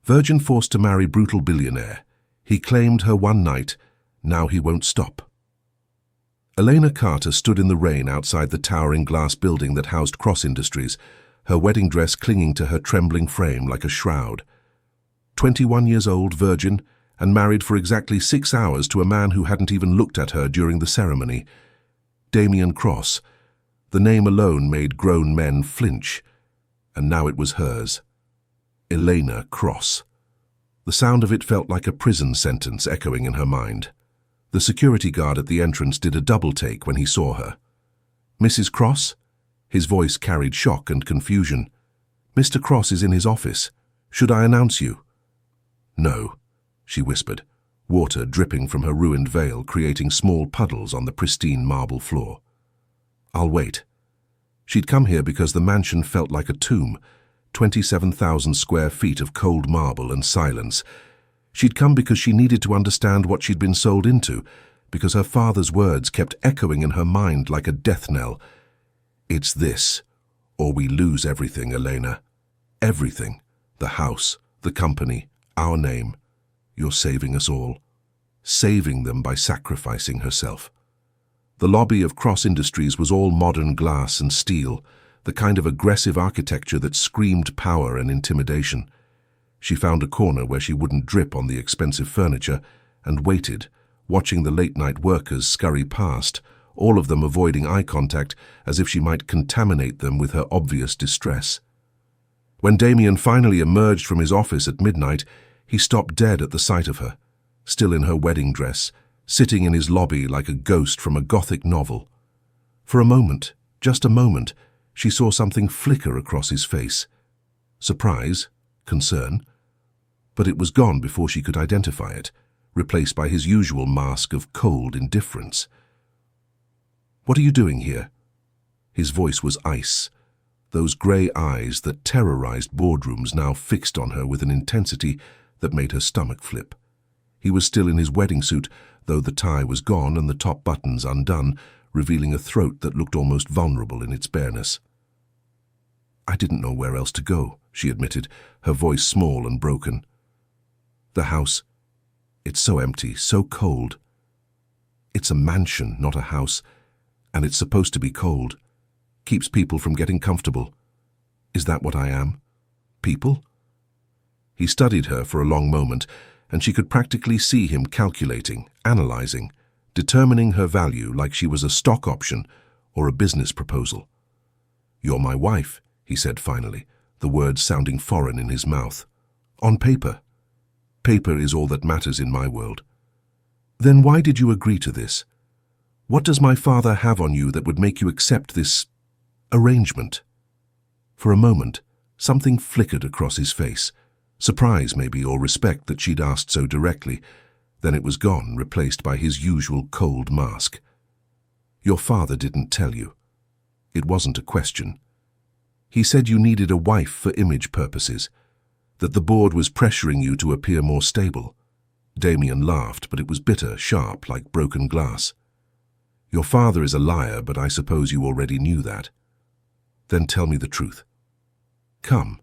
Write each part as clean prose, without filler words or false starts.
Virgin forced to marry brutal billionaire. He claimed her one night, now he won't stop. Elena Carter stood in the rain outside the towering glass building that housed Cross Industries, her wedding dress clinging to her trembling frame like a shroud. 21 years old, virgin, and married for exactly 6 hours to a man who hadn't even looked at her during the ceremony. Damien Cross. The name alone made grown men flinch, and now it was hers. Elena Cross. The sound of it felt like a prison sentence echoing in her mind. The security guard at the entrance did a double take when he saw her. "Mrs. Cross?" His voice carried shock and confusion. "Mr. Cross is in his office. Should I announce you?" "No," she whispered, water dripping from her ruined veil, creating small puddles on the pristine marble floor. "I'll wait." She'd come here because the mansion felt like a tomb, 27,000 square feet of cold marble and silence. She'd come because she needed to understand what she'd been sold into, because her father's words kept echoing in her mind like a death knell. "It's this, or we lose everything, Elena. Everything. The house, the company, our name. You're saving us all." Saving them by sacrificing herself. The lobby of Cross Industries was all modern glass and steel, the kind of aggressive architecture that screamed power and intimidation. She found a corner where she wouldn't drip on the expensive furniture and waited, watching the late-night workers scurry past, all of them avoiding eye contact as if she might contaminate them with her obvious distress. When Damien finally emerged from his office at midnight, he stopped dead at the sight of her, still in her wedding dress, sitting in his lobby like a ghost from a Gothic novel. For a moment, just a moment, she saw something flicker across his face. Surprise, concern. But it was gone before she could identify it, replaced by his usual mask of cold indifference. "What are you doing here?" His voice was ice. Those grey eyes that terrorized boardrooms now fixed on her with an intensity that made her stomach flip. He was still in his wedding suit, though the tie was gone and the top buttons undone, revealing a throat that looked almost vulnerable in its bareness. "I didn't know where else to go," she admitted, her voice small and broken. "The house, it's so empty, so cold. It's a mansion, not a house, and it's supposed to be cold. Keeps people from getting comfortable. Is that what I am? People?" He studied her for a long moment, and she could practically see him calculating, analyzing, determining her value like she was a stock option or a business proposal. "You're my wife," he said finally, the words sounding foreign in his mouth. "On paper. Paper is all that matters in my world." "Then why did you agree to this? What does my father have on you that would make you accept this arrangement?" For a moment, something flickered across his face. Surprise, maybe, or respect that she'd asked so directly. Then it was gone, replaced by his usual cold mask. "Your father didn't tell you." It wasn't a question. "He said you needed a wife for image purposes, that the board was pressuring you to appear more stable." Damien laughed, but it was bitter, sharp, like broken glass. "Your father is a liar, but I suppose you already knew that. Then tell me the truth. Come."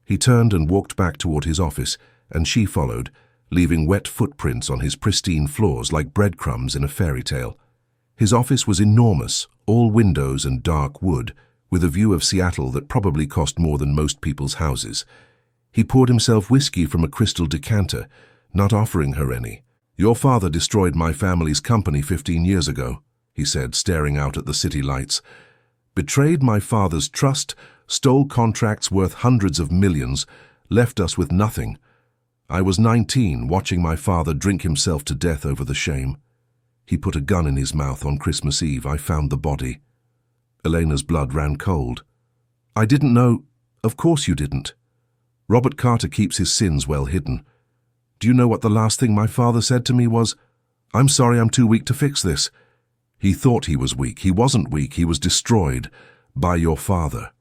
He turned and walked back toward his office, and she followed, leaving wet footprints on his pristine floors like breadcrumbs in a fairy tale. His office was enormous, all windows and dark wood, with a view of Seattle that probably cost more than most people's houses. He poured himself whiskey from a crystal decanter, not offering her any. "Your father destroyed my family's company 15 years ago, he said, staring out at the city lights. "Betrayed my father's trust, stole contracts worth hundreds of millions, left us with nothing. I was 19, watching my father drink himself to death over the shame. He put a gun in his mouth on Christmas Eve. I found the body." Elena's blood ran cold. "I didn't know." "Of course you didn't. Robert Carter keeps his sins well hidden. Do you know what the last thing my father said to me was? 'I'm sorry, I'm too weak to fix this.' He thought he was weak. He wasn't weak. He was destroyed by your father.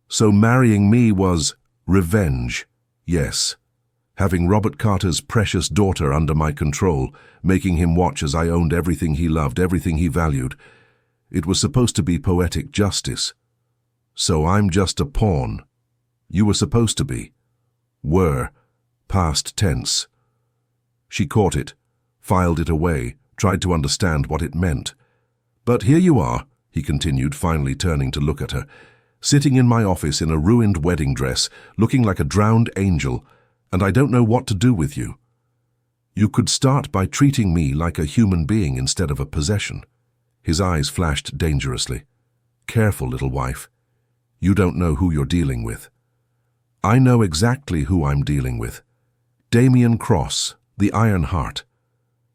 So marrying me was revenge. Yes. Having Robert Carter's precious daughter under my control, making him watch as I owned everything he loved, everything he valued. It was supposed to be poetic justice. So I'm just a pawn. You were supposed to be. Were, past tense. She caught it, filed it away, tried to understand what it meant. But here you are, he continued, finally turning to look at her, sitting in my office in a ruined wedding dress, looking like a drowned angel, and I don't know what to do with you. You could start by treating me like a human being instead of a possession. His eyes flashed dangerously. Careful, little wife. You don't know who you're dealing with. I know exactly who I'm dealing with. Damien Cross, the Iron Heart.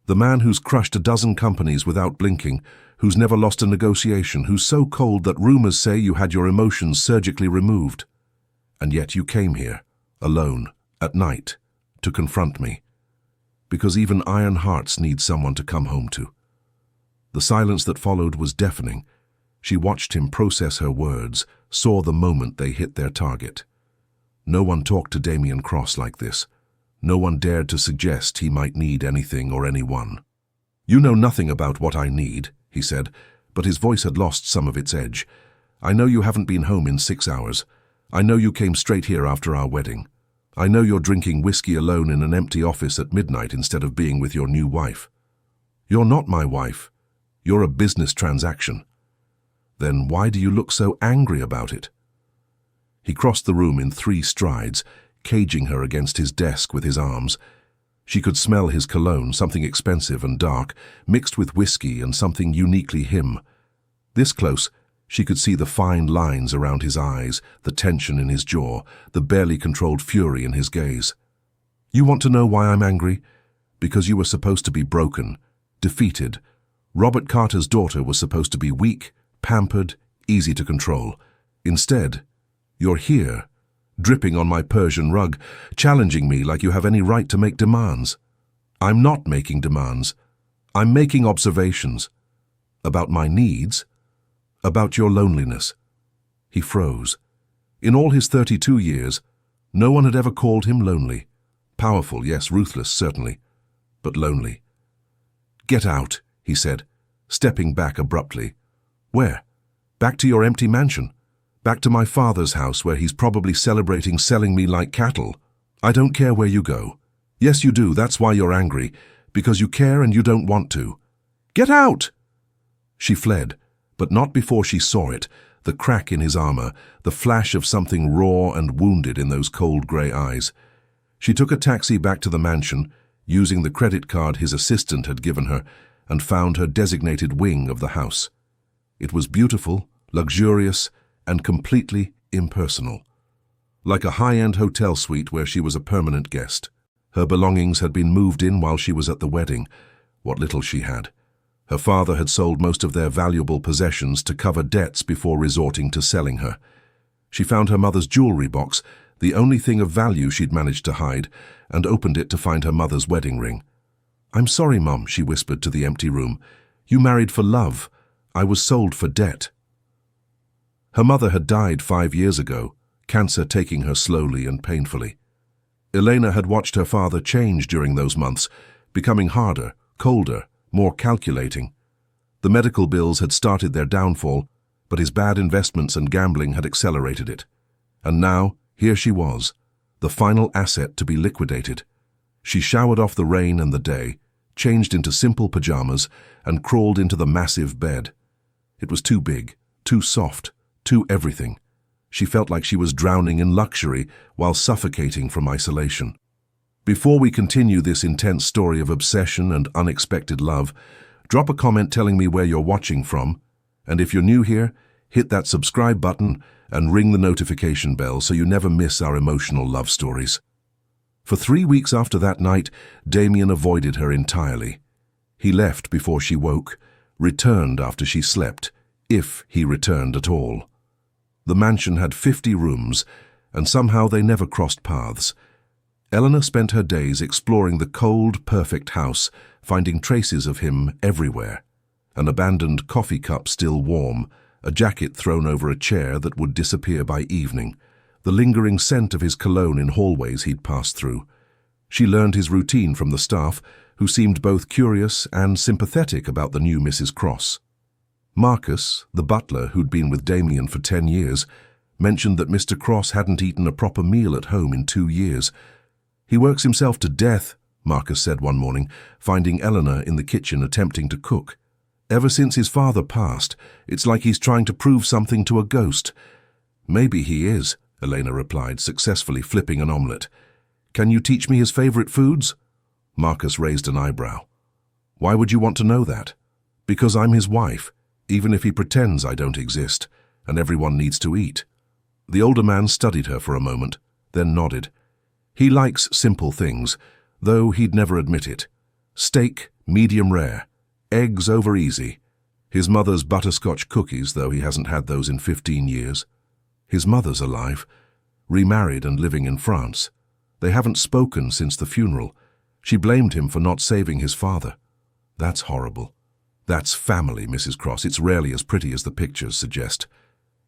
The man who's crushed a dozen companies without blinking, who's never lost a negotiation, who's so cold that rumors say you had your emotions surgically removed. And yet you came here, alone, at night, to confront me. Because even iron hearts need someone to come home to. The silence that followed was deafening. She watched him process her words, saw the moment they hit their target. No one talked to Damien Cross like this. No one dared to suggest he might need anything or anyone. You know nothing about what I need, he said, but his voice had lost some of its edge. I know you haven't been home in 6 hours. I know you came straight here after our wedding. I know you're drinking whiskey alone in an empty office at midnight instead of being with your new wife. You're not my wife. You're a business transaction. Then why do you look so angry about it? He crossed the room in 3 strides, caging her against his desk with his arms. She could smell his cologne, something expensive and dark, mixed with whiskey and something uniquely him. This close, she could see the fine lines around his eyes, the tension in his jaw, the barely controlled fury in his gaze. You want to know why I'm angry? Because you were supposed to be broken, defeated. Robert Carter's daughter was supposed to be weak, pampered, easy to control. Instead, you're here, dripping on my Persian rug, challenging me like you have any right to make demands. I'm not making demands. I'm making observations. About my needs. About your loneliness. He froze. In all his 32 years, no one had ever called him lonely. Powerful, yes, ruthless, certainly, but lonely. Get out, he said, stepping back abruptly. Where? Back to your empty mansion. Back to my father's house where he's probably celebrating selling me like cattle. I don't care where you go. Yes, you do, that's why you're angry, because you care and you don't want to. Get out! She fled. But not before she saw it, the crack in his armor, the flash of something raw and wounded in those cold grey eyes. She took a taxi back to the mansion, using the credit card his assistant had given her, and found her designated wing of the house. It was beautiful, luxurious, and completely impersonal. Like a high-end hotel suite where she was a permanent guest. Her belongings had been moved in while she was at the wedding, what little she had. Her father had sold most of their valuable possessions to cover debts before resorting to selling her. She found her mother's jewelry box, the only thing of value she'd managed to hide, and opened it to find her mother's wedding ring. I'm sorry, Mum, she whispered to the empty room. You married for love. I was sold for debt. Her mother had died 5 years ago, cancer taking her slowly and painfully. Elena had watched her father change during those months, becoming harder, colder, more calculating. The medical bills had started their downfall, but his bad investments and gambling had accelerated it. And now, here she was, the final asset to be liquidated. She showered off the rain and the day, changed into simple pajamas, and crawled into the massive bed. It was too big, too soft, too everything. She felt like she was drowning in luxury while suffocating from isolation. Before we continue this intense story of obsession and unexpected love, drop a comment telling me where you're watching from, and if you're new here, hit that subscribe button and ring the notification bell so you never miss our emotional love stories. For 3 weeks after that night, Damien avoided her entirely. He left before she woke, returned after she slept, if he returned at all. The mansion had 50 rooms, and somehow they never crossed paths. Eleanor spent her days exploring the cold, perfect house, finding traces of him everywhere. An abandoned coffee cup still warm, a jacket thrown over a chair that would disappear by evening, the lingering scent of his cologne in hallways he'd passed through. She learned his routine from the staff, who seemed both curious and sympathetic about the new Mrs. Cross. Marcus, the butler who'd been with Damien for 10 years, mentioned that Mr. Cross hadn't eaten a proper meal at home in 2 years. "He works himself to death," Marcus said one morning, finding Eleanor in the kitchen attempting to cook. "Ever since his father passed, it's like he's trying to prove something to a ghost." "Maybe he is," Elena replied, successfully flipping an omelette. "Can you teach me his favorite foods?" Marcus raised an eyebrow. "Why would you want to know that?" "Because I'm his wife, even if he pretends I don't exist, and everyone needs to eat." The older man studied her for a moment, then nodded. "He likes simple things, though he'd never admit it. Steak, medium rare. Eggs over easy. His mother's butterscotch cookies, though he hasn't had those in 15 years. His mother's alive, remarried and living in France. They haven't spoken since the funeral. She blamed him for not saving his father. That's horrible. That's family, Mrs. Cross. It's rarely as pretty as the pictures suggest."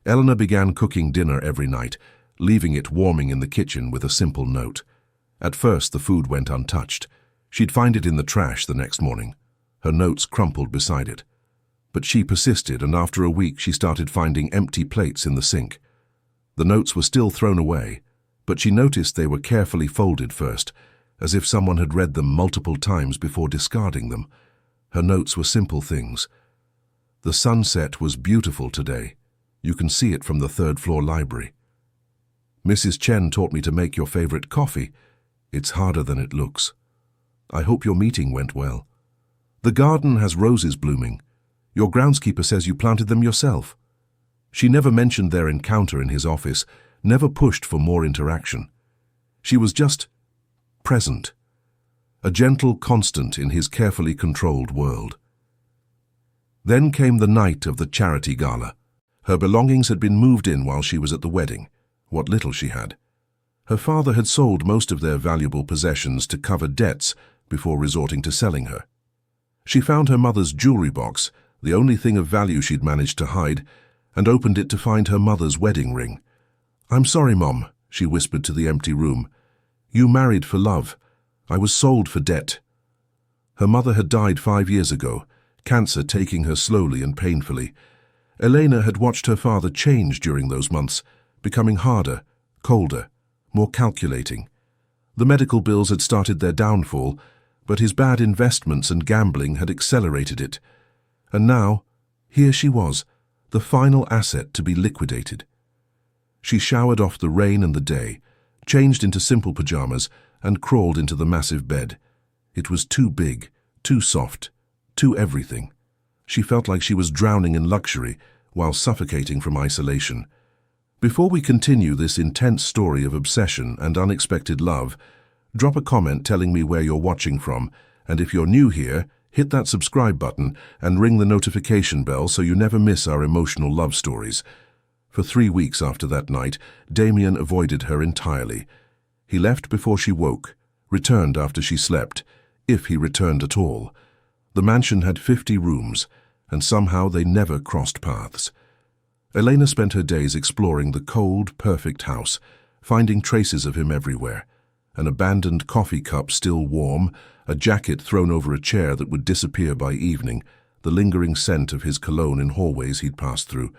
Eleanor began cooking dinner every night, leaving it warming in the kitchen with a simple note. At first, the food went untouched. She'd find it in the trash the next morning. Her notes crumpled beside it. But she persisted, and after a week she started finding empty plates in the sink. The notes were still thrown away, but she noticed they were carefully folded first, as if someone had read them multiple times before discarding them. Her notes were simple things. "The sunset was beautiful today. You can see it from the third-floor library. Mrs. Chen taught me to make your favorite coffee. It's harder than it looks. I hope your meeting went well. The garden has roses blooming. Your groundskeeper says you planted them yourself." She never mentioned their encounter in his office, never pushed for more interaction. She was just present, a gentle constant in his carefully controlled world. Then came the night of the charity gala. Her belongings had been moved in while she was at the wedding, what little she had. Her father had sold most of their valuable possessions to cover debts before resorting to selling her. She found her mother's jewelry box, the only thing of value she'd managed to hide, and opened it to find her mother's wedding ring. "I'm sorry, Mom," she whispered to the empty room. "You married for love. I was sold for debt." Her mother had died 5 years ago, cancer taking her slowly and painfully. Elena had watched her father change during those months, becoming harder, colder, more calculating. The medical bills had started their downfall, but his bad investments and gambling had accelerated it. And now, here she was, the final asset to be liquidated. She showered off the rain and the day, changed into simple pajamas, and crawled into the massive bed. It was too big, too soft, too everything. She felt like she was drowning in luxury while suffocating from isolation. Before we continue this intense story of obsession and unexpected love, drop a comment telling me where you're watching from, and if you're new here, hit that subscribe button and ring the notification bell so you never miss our emotional love stories. For 3 weeks after that night, Damien avoided her entirely. He left before she woke, returned after she slept, if he returned at all. The mansion had 50 rooms, and somehow they never crossed paths. Elena spent her days exploring the cold, perfect house, finding traces of him everywhere. An abandoned coffee cup still warm, a jacket thrown over a chair that would disappear by evening, the lingering scent of his cologne in hallways he'd passed through.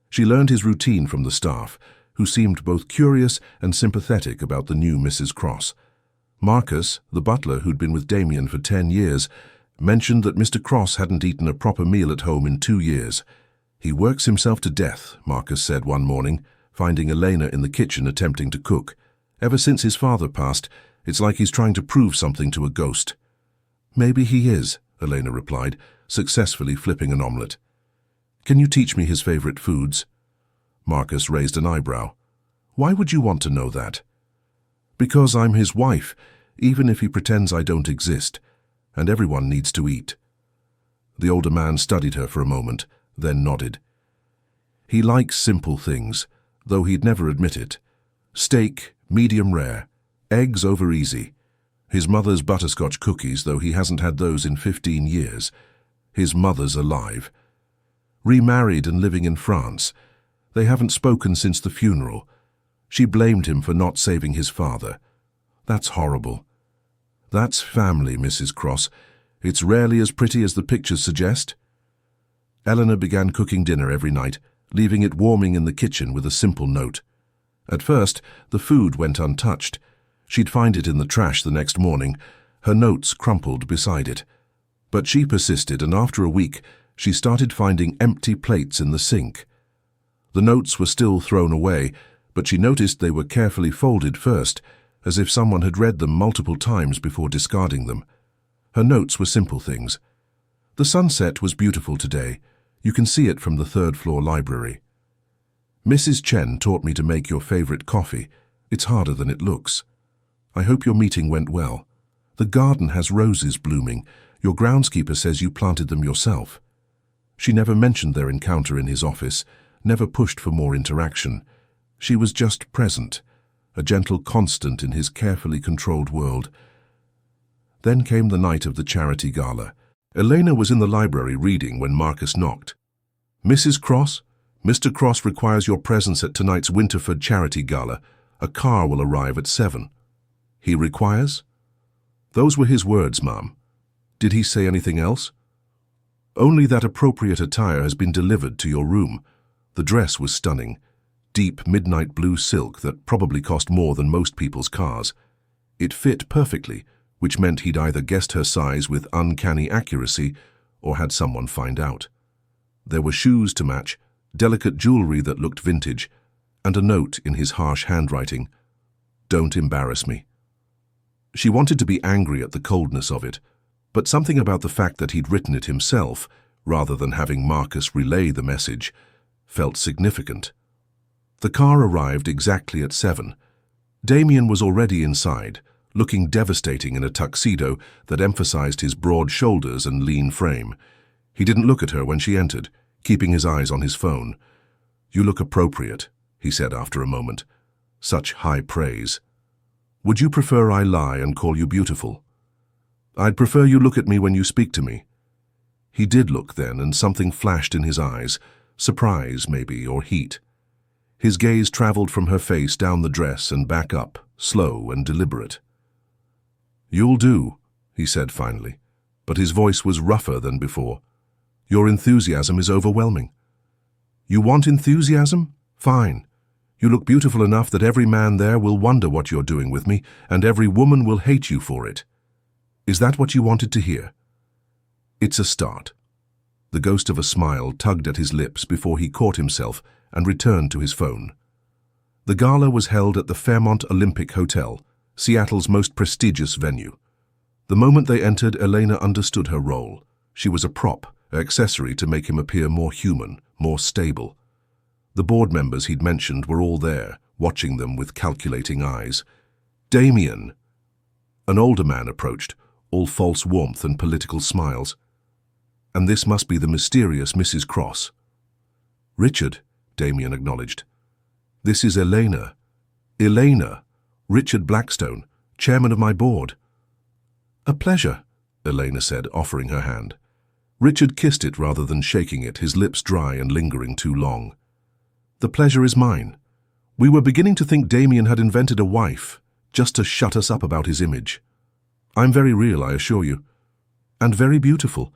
She learned his routine from the staff, who seemed both curious and sympathetic about the new Mrs. Cross. Marcus, the butler who'd been with Damien for 10 years, mentioned that Mr. Cross hadn't eaten a proper meal at home in 2 years. "He works himself to death," Marcus said one morning, finding Elena in the kitchen attempting to cook. "Ever since his father passed, it's like he's trying to prove something to a ghost." "Maybe he is," Elena replied, successfully flipping an omelette. "Can you teach me his favorite foods?" Marcus raised an eyebrow. "Why would you want to know that?" "Because I'm his wife, even if he pretends I don't exist, and everyone needs to eat." The older man studied her for a moment, then nodded. "He likes simple things, though he'd never admit it. Steak, medium rare. Eggs over easy. His mother's butterscotch cookies, though he hasn't had those in 15 years. His mother's alive. Remarried and living in France. They haven't spoken since the funeral. She blamed him for not saving his father. That's horrible. That's family, Mrs. Cross. It's rarely as pretty as the pictures suggest." Eleanor began cooking dinner every night, leaving it warming in the kitchen with a simple note. At first, the food went untouched. She'd find it in the trash the next morning, her notes crumpled beside it. But she persisted, and after a week, she started finding empty plates in the sink. The notes were still thrown away, but she noticed they were carefully folded first, as if someone had read them multiple times before discarding them. Her notes were simple things. The sunset was beautiful today. You can see it from the third-floor library. Mrs. Chen taught me to make your favorite coffee. It's harder than it looks. I hope your meeting went well. The garden has roses blooming. Your groundskeeper says you planted them yourself. She never mentioned their encounter in his office, never pushed for more interaction. She was just present, a gentle constant in his carefully controlled world. Then came the night of the charity gala. Elena was in the library reading when Marcus knocked. "Mrs. Cross, Mr. Cross requires your presence at tonight's Winterford charity gala. A car will arrive at 7. "He requires?" "Those were his words, ma'am." "Did he say anything else?" "Only that appropriate attire has been delivered to your room." The dress was stunning. Deep midnight blue silk that probably cost more than most people's cars. It fit perfectly, which meant he'd either guessed her size with uncanny accuracy or had someone find out. There were shoes to match, delicate jewelry that looked vintage, and a note in his harsh handwriting. "Don't embarrass me." She wanted to be angry at the coldness of it, but something about the fact that he'd written it himself, rather than having Marcus relay the message, felt significant. The car arrived exactly at 7. Damien was already inside, looking devastating in a tuxedo that emphasized his broad shoulders and lean frame. He didn't look at her when she entered, keeping his eyes on his phone. "You look appropriate," he said after a moment. Such high praise. "Would you prefer I lie and call you beautiful?" "I'd prefer you look at me when you speak to me." He did look then, and something flashed in his eyes, surprise maybe, or heat. His gaze traveled from her face down the dress and back up, slow and deliberate. "You'll do," he said finally, but his voice was rougher than before. "Your enthusiasm is overwhelming." "You want enthusiasm? Fine. You look beautiful enough that every man there will wonder what you're doing with me, and every woman will hate you for it. Is that what you wanted to hear?" "It's a start." The ghost of a smile tugged at his lips before he caught himself and returned to his phone. The gala was held at the Fairmont Olympic Hotel, Seattle's most prestigious venue. The moment they entered, Elena understood her role. She was a prop, an accessory to make him appear more human, more stable. The board members he'd mentioned were all there, watching them with calculating eyes. "Damien!" An older man approached, all false warmth and political smiles. "And this must be the mysterious Mrs. Cross." "Richard," Damien acknowledged. "This is Elena." "Elena! Richard Blackstone, chairman of my board." "A pleasure," Elena said, offering her hand. Richard kissed it rather than shaking it, his lips dry and lingering too long. "The pleasure is mine. We were beginning to think Damien had invented a wife, just to shut us up about his image. I'm very real, I assure you. And very beautiful.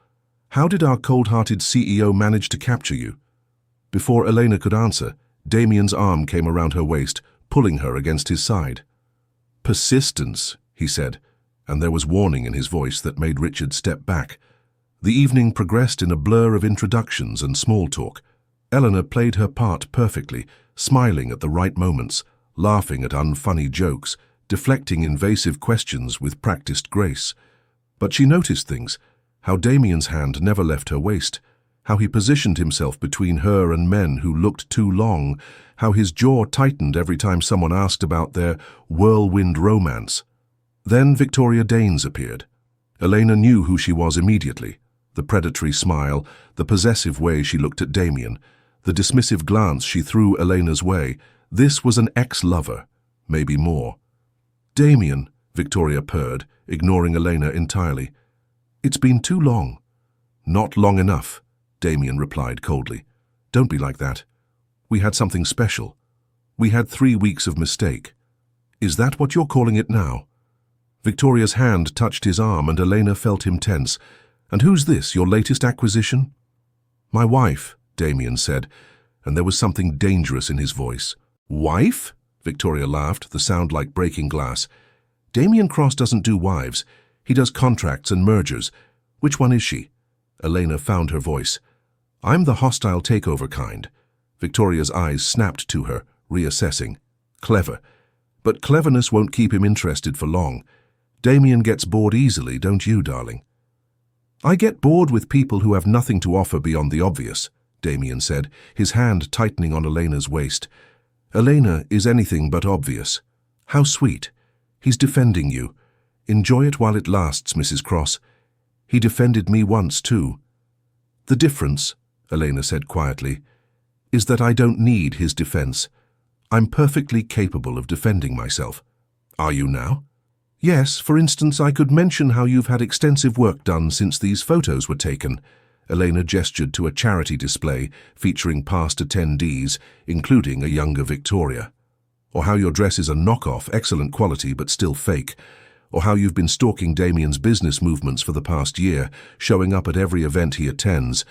How did our cold-hearted CEO manage to capture you?" Before Elena could answer, Damien's arm came around her waist, pulling her against his side. "Persistence," he said, and there was warning in his voice that made Richard step back. The evening progressed in a blur of introductions and small talk. Eleanor played her part perfectly, smiling at the right moments, laughing at unfunny jokes, deflecting invasive questions with practiced grace. But she noticed things, how Damien's hand never left her waist, how he positioned himself between her and men who looked too long, how his jaw tightened every time someone asked about their whirlwind romance. Then Victoria Danes appeared. Elena knew who she was immediately. The predatory smile, the possessive way she looked at Damien, the dismissive glance she threw Elena's way. This was an ex-lover, maybe more. "Damien," Victoria purred, ignoring Elena entirely. "It's been too long." "Not long enough," Damien replied coldly. "Don't be like that. We had something special. We had 3 weeks of mistake. Is that what you're calling it now?" Victoria's hand touched his arm and Elena felt him tense. "And who's this, your latest acquisition?" "My wife," Damien said, and there was something dangerous in his voice. Wife? Victoria laughed, the sound like breaking glass. Damien Cross doesn't do wives. He does contracts and mergers. Which one is she? Elena found her voice. I'm the hostile takeover kind. Victoria's eyes snapped to her, reassessing. Clever. But cleverness won't keep him interested for long. Damien gets bored easily, don't you, darling? I get bored with people who have nothing to offer beyond the obvious, Damien said, his hand tightening on Elena's waist. Elena is anything but obvious. How sweet. He's defending you. Enjoy it while it lasts, Mrs. Cross. He defended me once, too. The difference, Elena said quietly, is that I don't need his defense. I'm perfectly capable of defending myself. Are you now? Yes, for instance, I could mention how you've had extensive work done since these photos were taken. Elena gestured to a charity display featuring past attendees, including a younger Victoria. Or how your dress is a knockoff, excellent quality but still fake. Or how you've been stalking Damien's business movements for the past year, showing up at every event he attends.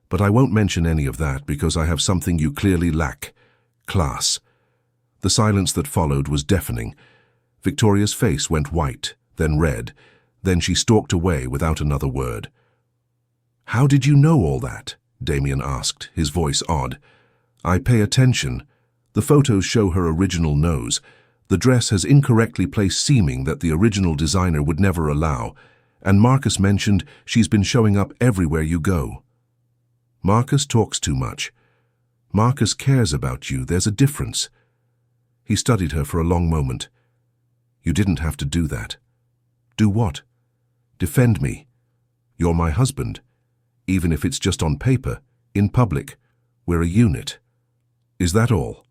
But I won't mention any of that because I have something you clearly lack. Class. The silence that followed was deafening. Victoria's face went white, then red. Then she stalked away without another word. How did you know all that? Damien asked, his voice odd. I pay attention. The photos show her original nose. The dress has incorrectly placed seaming that the original designer would never allow. And Marcus mentioned she's been showing up everywhere you go. Marcus talks too much. Marcus cares about you. There's a difference. He studied her for a long moment. You didn't have to do that. Do what? Defend me. You're my husband. Even if it's just on paper, in public, we're a unit. Is that all?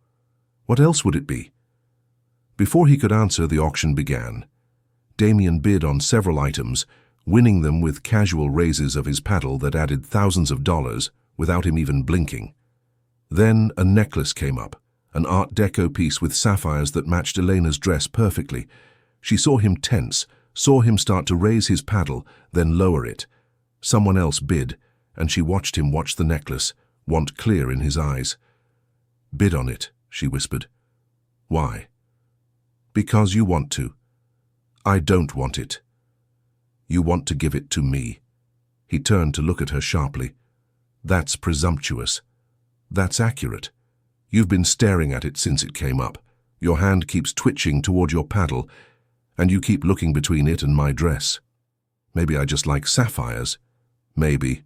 What else would it be? Before he could answer, the auction began. Damien bid on several items, winning them with casual raises of his paddle that added thousands of dollars without him even blinking. Then a necklace came up, an Art Deco piece with sapphires that matched Elena's dress perfectly. She saw him tense, saw him start to raise his paddle, then lower it. Someone else bid, and she watched him watch the necklace, want clear in his eyes. Bid on it, she whispered. Why? Because you want to. I don't want it. You want to give it to me. He turned to look at her sharply. That's presumptuous. That's accurate. You've been staring at it since it came up. Your hand keeps twitching toward your paddle, and you keep looking between it and my dress. Maybe I just like sapphires. Maybe.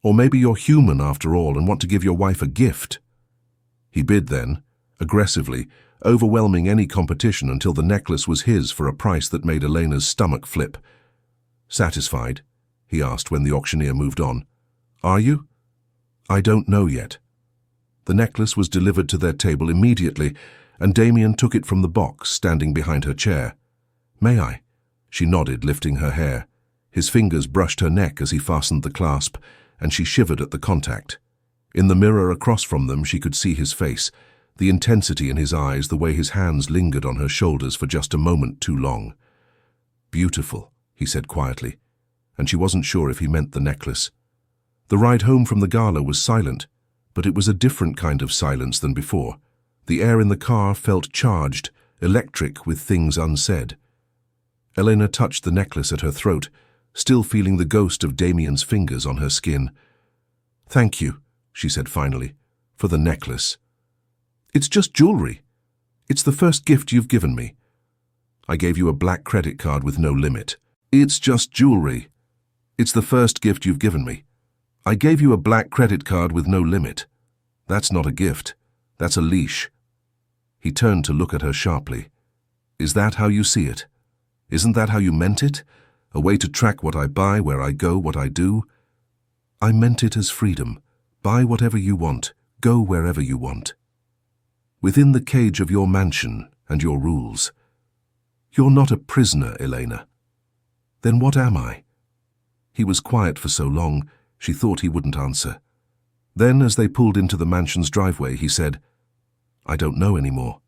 Or maybe you're human after all and want to give your wife a gift. He bid then, aggressively, overwhelming any competition until the necklace was his for a price that made Elena's stomach flip. Satisfied? He asked when the auctioneer moved on. Are you? I don't know yet. The necklace was delivered to their table immediately, and Damien took it from the box standing behind her chair. May I? She nodded, lifting her hair. His fingers brushed her neck as he fastened the clasp, and she shivered at the contact. In the mirror across from them, she could see his face, the intensity in his eyes, the way his hands lingered on her shoulders for just a moment too long. Beautiful, he said quietly, and she wasn't sure if he meant the necklace. The ride home from the gala was silent, but it was a different kind of silence than before. The air in the car felt charged, electric with things unsaid. Elena touched the necklace at her throat, still feeling the ghost of Damien's fingers on her skin. Thank you, she said finally, for the necklace. It's just jewelry. It's the first gift you've given me. I gave you a black credit card with no limit. It's just jewelry. It's the first gift you've given me. I gave you a black credit card with no limit. That's not a gift. That's a leash. He turned to look at her sharply. Is that how you see it? Isn't that how you meant it? A way to track what I buy, where I go, what I do? I meant it as freedom. Buy whatever you want. Go wherever you want. Within the cage of your mansion and your rules. You're not a prisoner, Elena. Then what am I? He was quiet for so long, she thought he wouldn't answer. Then, as they pulled into the mansion's driveway, he said, I don't know anymore.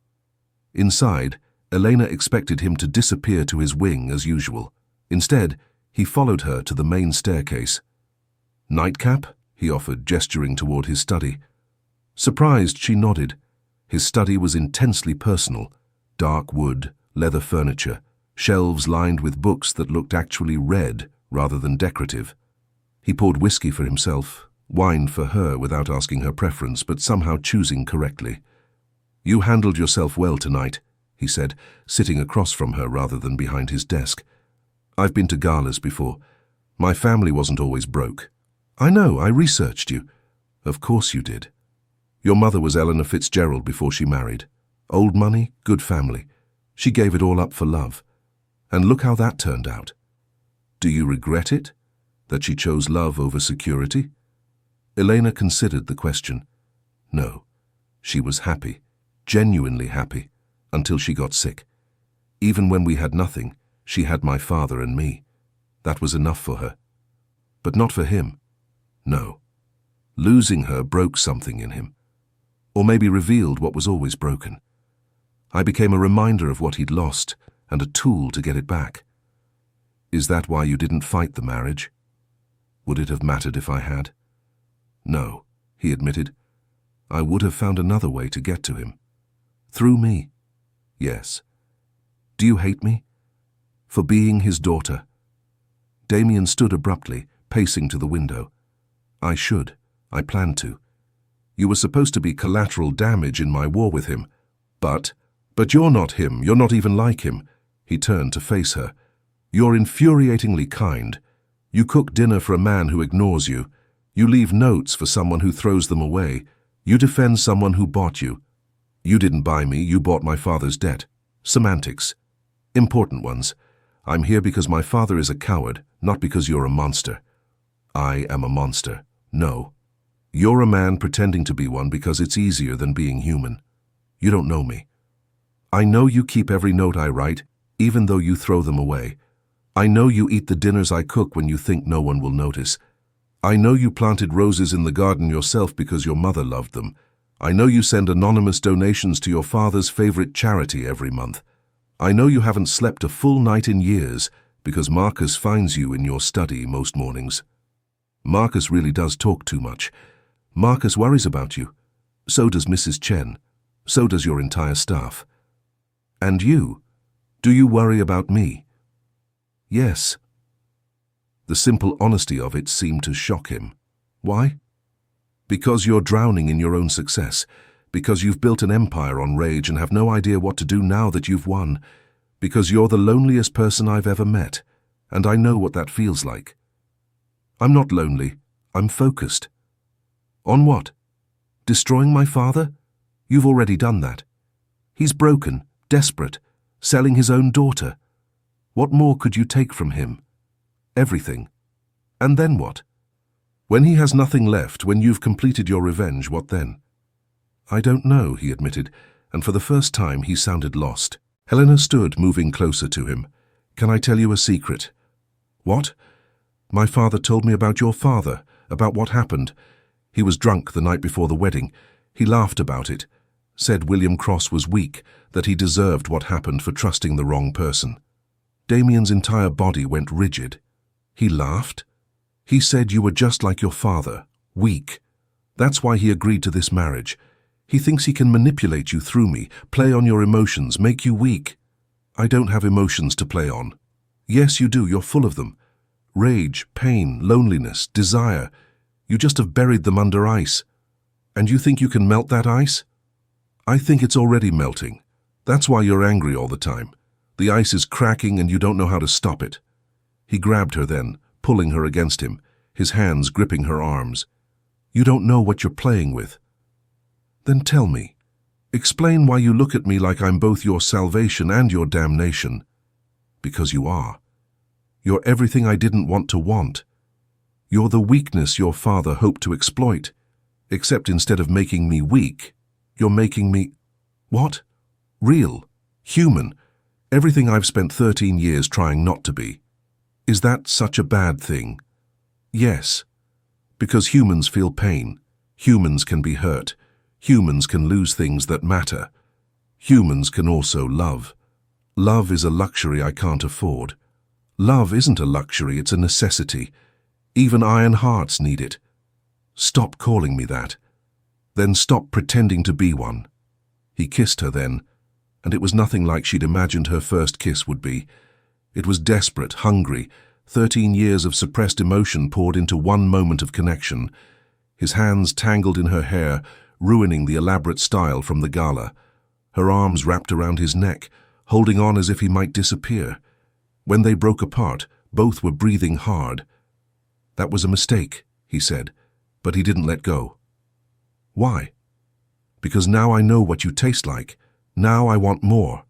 Inside, Elena expected him to disappear to his wing as usual. Instead, he followed her to the main staircase. Nightcap? He offered, gesturing toward his study. Surprised, she nodded. His study was intensely personal. Dark wood, leather furniture, shelves lined with books that looked actually read rather than decorative. He poured whiskey for himself, wine for her without asking her preference, but somehow choosing correctly. "You handled yourself well tonight," he said, sitting across from her rather than behind his desk. "I've been to galas before. My family wasn't always broke." "I know, I researched you." "Of course you did. Your mother was Eleanor Fitzgerald before she married. Old money, good family. She gave it all up for love. And look how that turned out. Do you regret it? That she chose love over security?" Elena considered the question. No, she was happy, genuinely happy, until she got sick. Even when we had nothing, she had my father and me. That was enough for her. But not for him. No. Losing her broke something in him. Or maybe revealed what was always broken. I became a reminder of what he'd lost and a tool to get it back. "Is that why you didn't fight the marriage?" "Would it have mattered if I had?" "No," he admitted. "I would have found another way to get to him. Through me." "Yes." "Do you hate me? For being his daughter?" Damien stood abruptly, pacing to the window. "I should. I planned to. You were supposed to be collateral damage in my war with him. But you're not him. You're not even like him." He turned to face her. "You're infuriatingly kind. You cook dinner for a man who ignores you. You leave notes for someone who throws them away. You defend someone who bought you. You didn't buy me, you bought my father's debt. Semantics. Important ones. I'm here because my father is a coward, not because you're a monster." "I am a monster." "No. You're a man pretending to be one because it's easier than being human. You don't know me. I know you keep every note I write, even though you throw them away. I know you eat the dinners I cook when you think no one will notice. I know you planted roses in the garden yourself because your mother loved them. I know you send anonymous donations to your father's favorite charity every month. I know you haven't slept a full night in years because Marcus finds you in your study most mornings. Marcus really does talk too much. Marcus worries about you. So does Mrs. Chen. So does your entire staff. And you? Do you worry about me?" "Yes." The simple honesty of it seemed to shock him. "Why?" "Because you're drowning in your own success. Because you've built an empire on rage and have no idea what to do now that you've won. Because you're the loneliest person I've ever met, and I know what that feels like." "I'm not lonely. I'm focused." "On what? Destroying my father? You've already done that. He's broken, desperate, selling his own daughter. What more could you take from him? Everything. And then what? When he has nothing left, when you've completed your revenge, what then?" "I don't know," he admitted, and for the first time he sounded lost. Helena stood, moving closer to him. "Can I tell you a secret?" "What?" "My father told me about your father, about what happened. He was drunk the night before the wedding. He laughed about it, said William Cross was weak, that he deserved what happened for trusting the wrong person." Damien's entire body went rigid. "He laughed? He said you were just like your father, weak. That's why he agreed to this marriage. He thinks he can manipulate you through me, play on your emotions, make you weak." "I don't have emotions to play on." "Yes, you do. You're full of them. Rage, pain, loneliness, desire. You just have buried them under ice. And you think you can melt that ice?" "I think it's already melting. That's why you're angry all the time. The ice is cracking and you don't know how to stop it." He grabbed her then, pulling her against him, his hands gripping her arms. "You don't know what you're playing with." "Then tell me. Explain why you look at me like I'm both your salvation and your damnation." "Because you are. You're everything I didn't want to want. You're the weakness your father hoped to exploit. Except instead of making me weak, you're making me... What? Real. Human. Everything I've spent 13 years trying not to be. Is that such a bad thing?" "Yes. Because humans feel pain. Humans can be hurt. Humans can lose things that matter. Humans can also love. Love is a luxury I can't afford. Love isn't a luxury, it's a necessity. Even iron hearts need it. Stop calling me that." Then stop pretending to be one. He kissed her then, and it was nothing like she'd imagined her first kiss would be. It was desperate, hungry, 13 years of suppressed emotion poured into one moment of connection. His hands tangled in her hair, ruining the elaborate style from the gala. Her arms wrapped around his neck, holding on as if he might disappear. When they broke apart, both were breathing hard. "That was a mistake," he said, but he didn't let go. "Why?" "Because now I know what you taste like. Now I want more."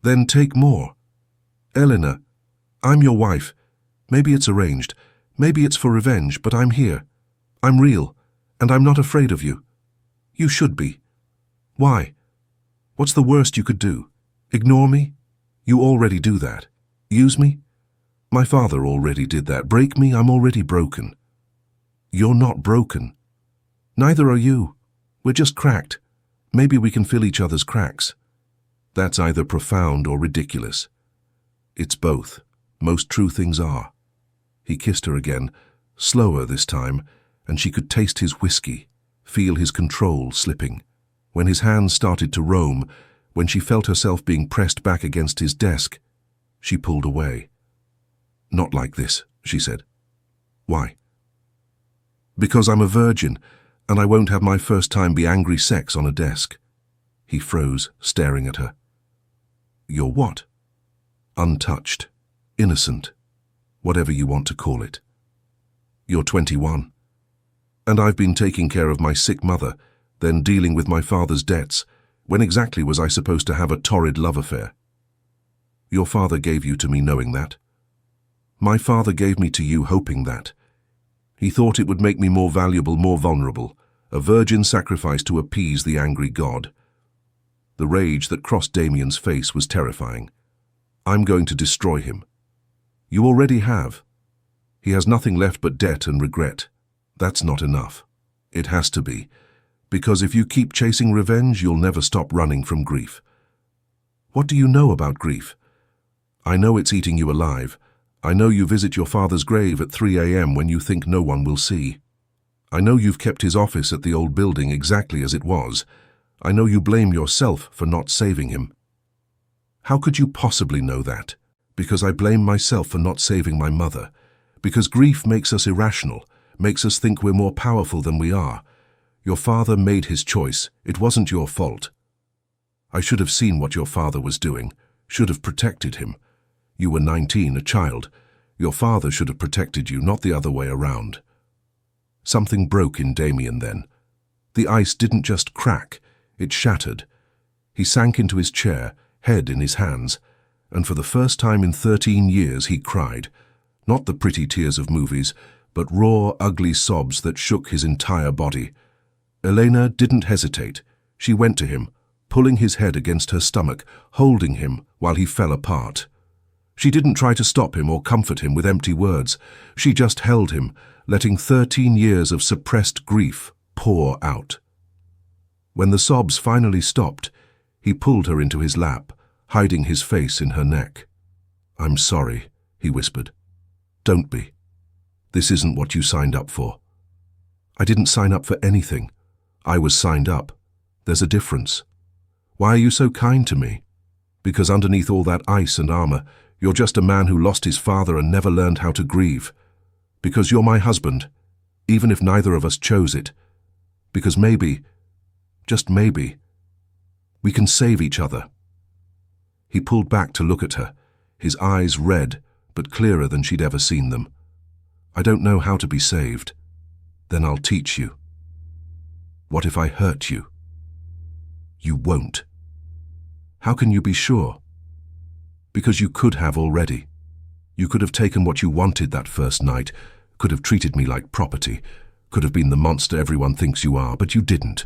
"Then take more." "Elena, I'm your wife. Maybe it's arranged. Maybe it's for revenge, but I'm here. I'm real, and I'm not afraid of you. You should be." "Why? What's the worst you could do? Ignore me? You already do that. Use me? My father already did that. Break me? I'm already broken." "You're not broken. Neither are you. We're just cracked. Maybe we can fill each other's cracks." That's either profound or ridiculous. It's both. Most true things are. He kissed her again, slower this time, and she could taste his whiskey, feel his control slipping. When his hands started to roam, when she felt herself being pressed back against his desk, she pulled away. "Not like this," she said. "Why?" "Because I'm a virgin, and I won't have my first time be angry sex on a desk." He froze, staring at her. "You're what?" "Untouched. Innocent. Whatever you want to call it." "You're 21. And I've been taking care of my sick mother, then dealing with my father's debts. When exactly was I supposed to have a torrid love affair?" "Your father gave you to me knowing that." "My father gave me to you hoping that. He thought it would make me more valuable, more vulnerable, a virgin sacrifice to appease the angry god." The rage that crossed Damien's face was terrifying. "I'm going to destroy him." "You already have. He has nothing left but debt and regret. That's not enough. It has to be. Because if you keep chasing revenge, you'll never stop running from grief." "What do you know about grief?" "I know it's eating you alive. I know you visit your father's grave at 3 a.m. when you think no one will see. I know you've kept his office at the old building exactly as it was. I know you blame yourself for not saving him." "How could you possibly know that?" "Because I blame myself for not saving my mother. Because grief makes us irrational, makes us think we're more powerful than we are. Your father made his choice. It wasn't your fault. I should have seen what your father was doing, should have protected him. You were 19, a child. Your father should have protected you, not the other way around." Something broke in Damien then. The ice didn't just crack, it shattered. He sank into his chair, head in his hands, and for the first time in 13 years he cried. Not the pretty tears of movies, but raw, ugly sobs that shook his entire body. Elena didn't hesitate. She went to him, pulling his head against her stomach, holding him while he fell apart. She didn't try to stop him or comfort him with empty words. She just held him, letting 13 years of suppressed grief pour out. When the sobs finally stopped, he pulled her into his lap, hiding his face in her neck. "I'm sorry," he whispered. "Don't be. This isn't what you signed up for." "I didn't sign up for anything. I was signed up. There's a difference. Why are you so kind to me? Because underneath all that ice and armor, you're just a man who lost his father and never learned how to grieve. Because you're my husband, even if neither of us chose it. Because maybe, just maybe, we can save each other." He pulled back to look at her, his eyes red, but clearer than she'd ever seen them. "I don't know how to be saved. Then I'll teach you." "What if I hurt you?" "You won't." "How can you be sure?" "Because you could have already. You could have taken what you wanted that first night, could have treated me like property, could have been the monster everyone thinks you are, but you didn't.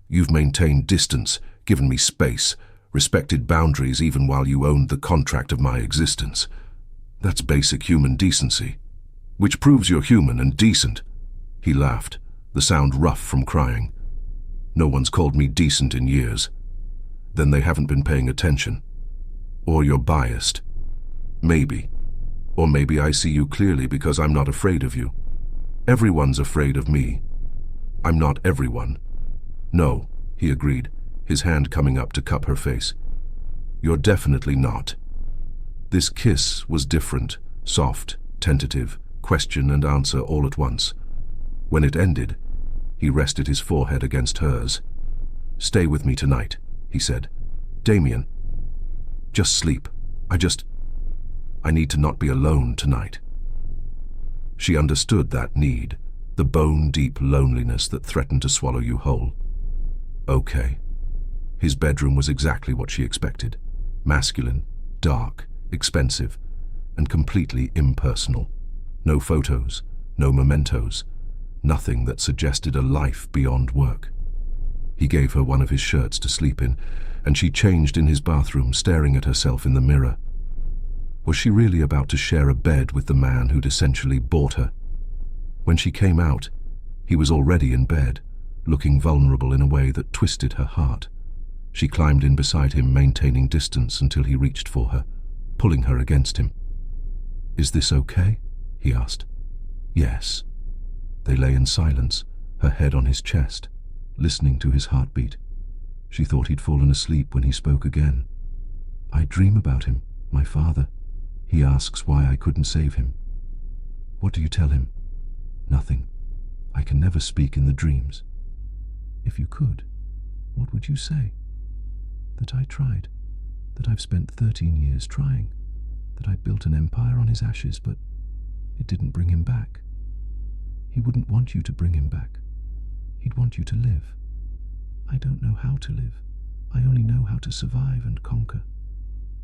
You've maintained distance, given me space, respected boundaries even while you owned the contract of my existence. That's basic human decency. Which proves you're human and decent." He laughed, the sound rough from crying. "No one's called me decent in years." "Then they haven't been paying attention. Or you're biased. Maybe. Or maybe I see you clearly because I'm not afraid of you. Everyone's afraid of me. I'm not everyone. No, he agreed, his hand coming up to cup her face. You're definitely not. This kiss was different, soft, tentative, question and answer all at once. When it ended, he rested his forehead against hers. Stay with me tonight, he said. Damien, just sleep. I need to not be alone tonight. She understood that need, the bone-deep loneliness that threatened to swallow you whole. Okay. His bedroom was exactly what she expected. Masculine, dark, expensive, and completely impersonal. No photos, no mementos, nothing that suggested a life beyond work. He gave her one of his shirts to sleep in, and she changed in his bathroom, staring at herself in the mirror. Was she really about to share a bed with the man who'd essentially bought her? When she came out, he was already in bed, looking vulnerable in a way that twisted her heart. She climbed in beside him, maintaining distance until he reached for her, pulling her against him. Is this okay? He asked. Yes. They lay in silence, her head on his chest, listening to his heartbeat. She thought he'd fallen asleep when he spoke again. I dream about him, my father. He asks why I couldn't save him. What do you tell him? Nothing. I can never speak in the dreams. If you could, what would you say? That I tried, that I've spent 13 years trying, that I built an empire on his ashes, but it didn't bring him back. He wouldn't want you to bring him back. He'd want you to live. I don't know how to live. I only know how to survive and conquer.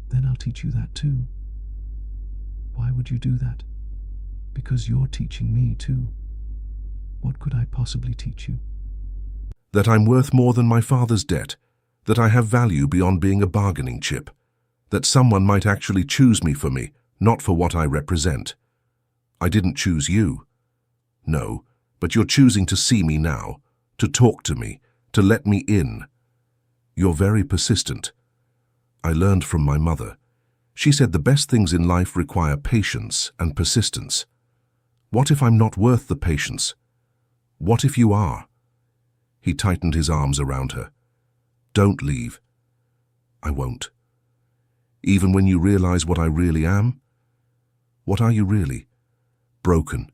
Then I'll teach you that too. Why would you do that? Because you're teaching me too. What could I possibly teach you? That I'm worth more than my father's debt, that I have value beyond being a bargaining chip, that someone might actually choose me for me, not for what I represent. I didn't choose you. No, but you're choosing to see me now, to talk to me, to let me in. You're very persistent. I learned from my mother. She said the best things in life require patience and persistence. What if I'm not worth the patience? What if you are? He tightened his arms around her. Don't leave. I won't. Even when you realize what I really am? What are you really? Broken,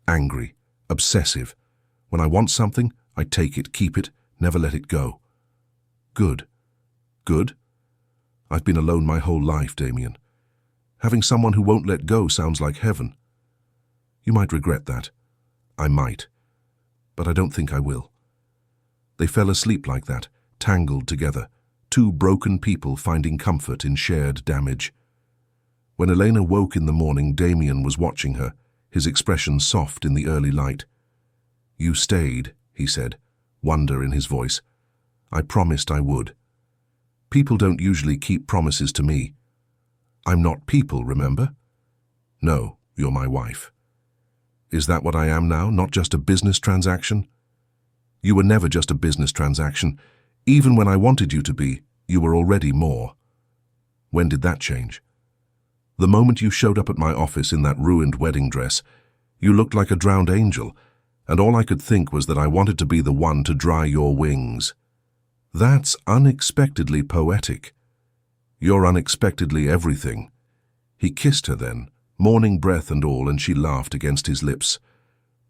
angry, obsessive. When I want something, I take it, keep it, never let it go. Good. Good? I've been alone my whole life, Damien. Having someone who won't let go sounds like heaven. You might regret that. I might. But I don't think I will. They fell asleep like that, tangled together, two broken people finding comfort in shared damage. When Elena woke in the morning, Damien was watching her, his expression soft in the early light. You stayed, he said, wonder in his voice. I promised I would. People don't usually keep promises to me. I'm not people, remember? No, you're my wife. Is that what I am now, not just a business transaction? You were never just a business transaction. Even when I wanted you to be, you were already more. When did that change? The moment you showed up at my office in that ruined wedding dress, you looked like a drowned angel, and all I could think was that I wanted to be the one to dry your wings. That's unexpectedly poetic. You're unexpectedly everything. He kissed her then, morning breath and all, and she laughed against his lips.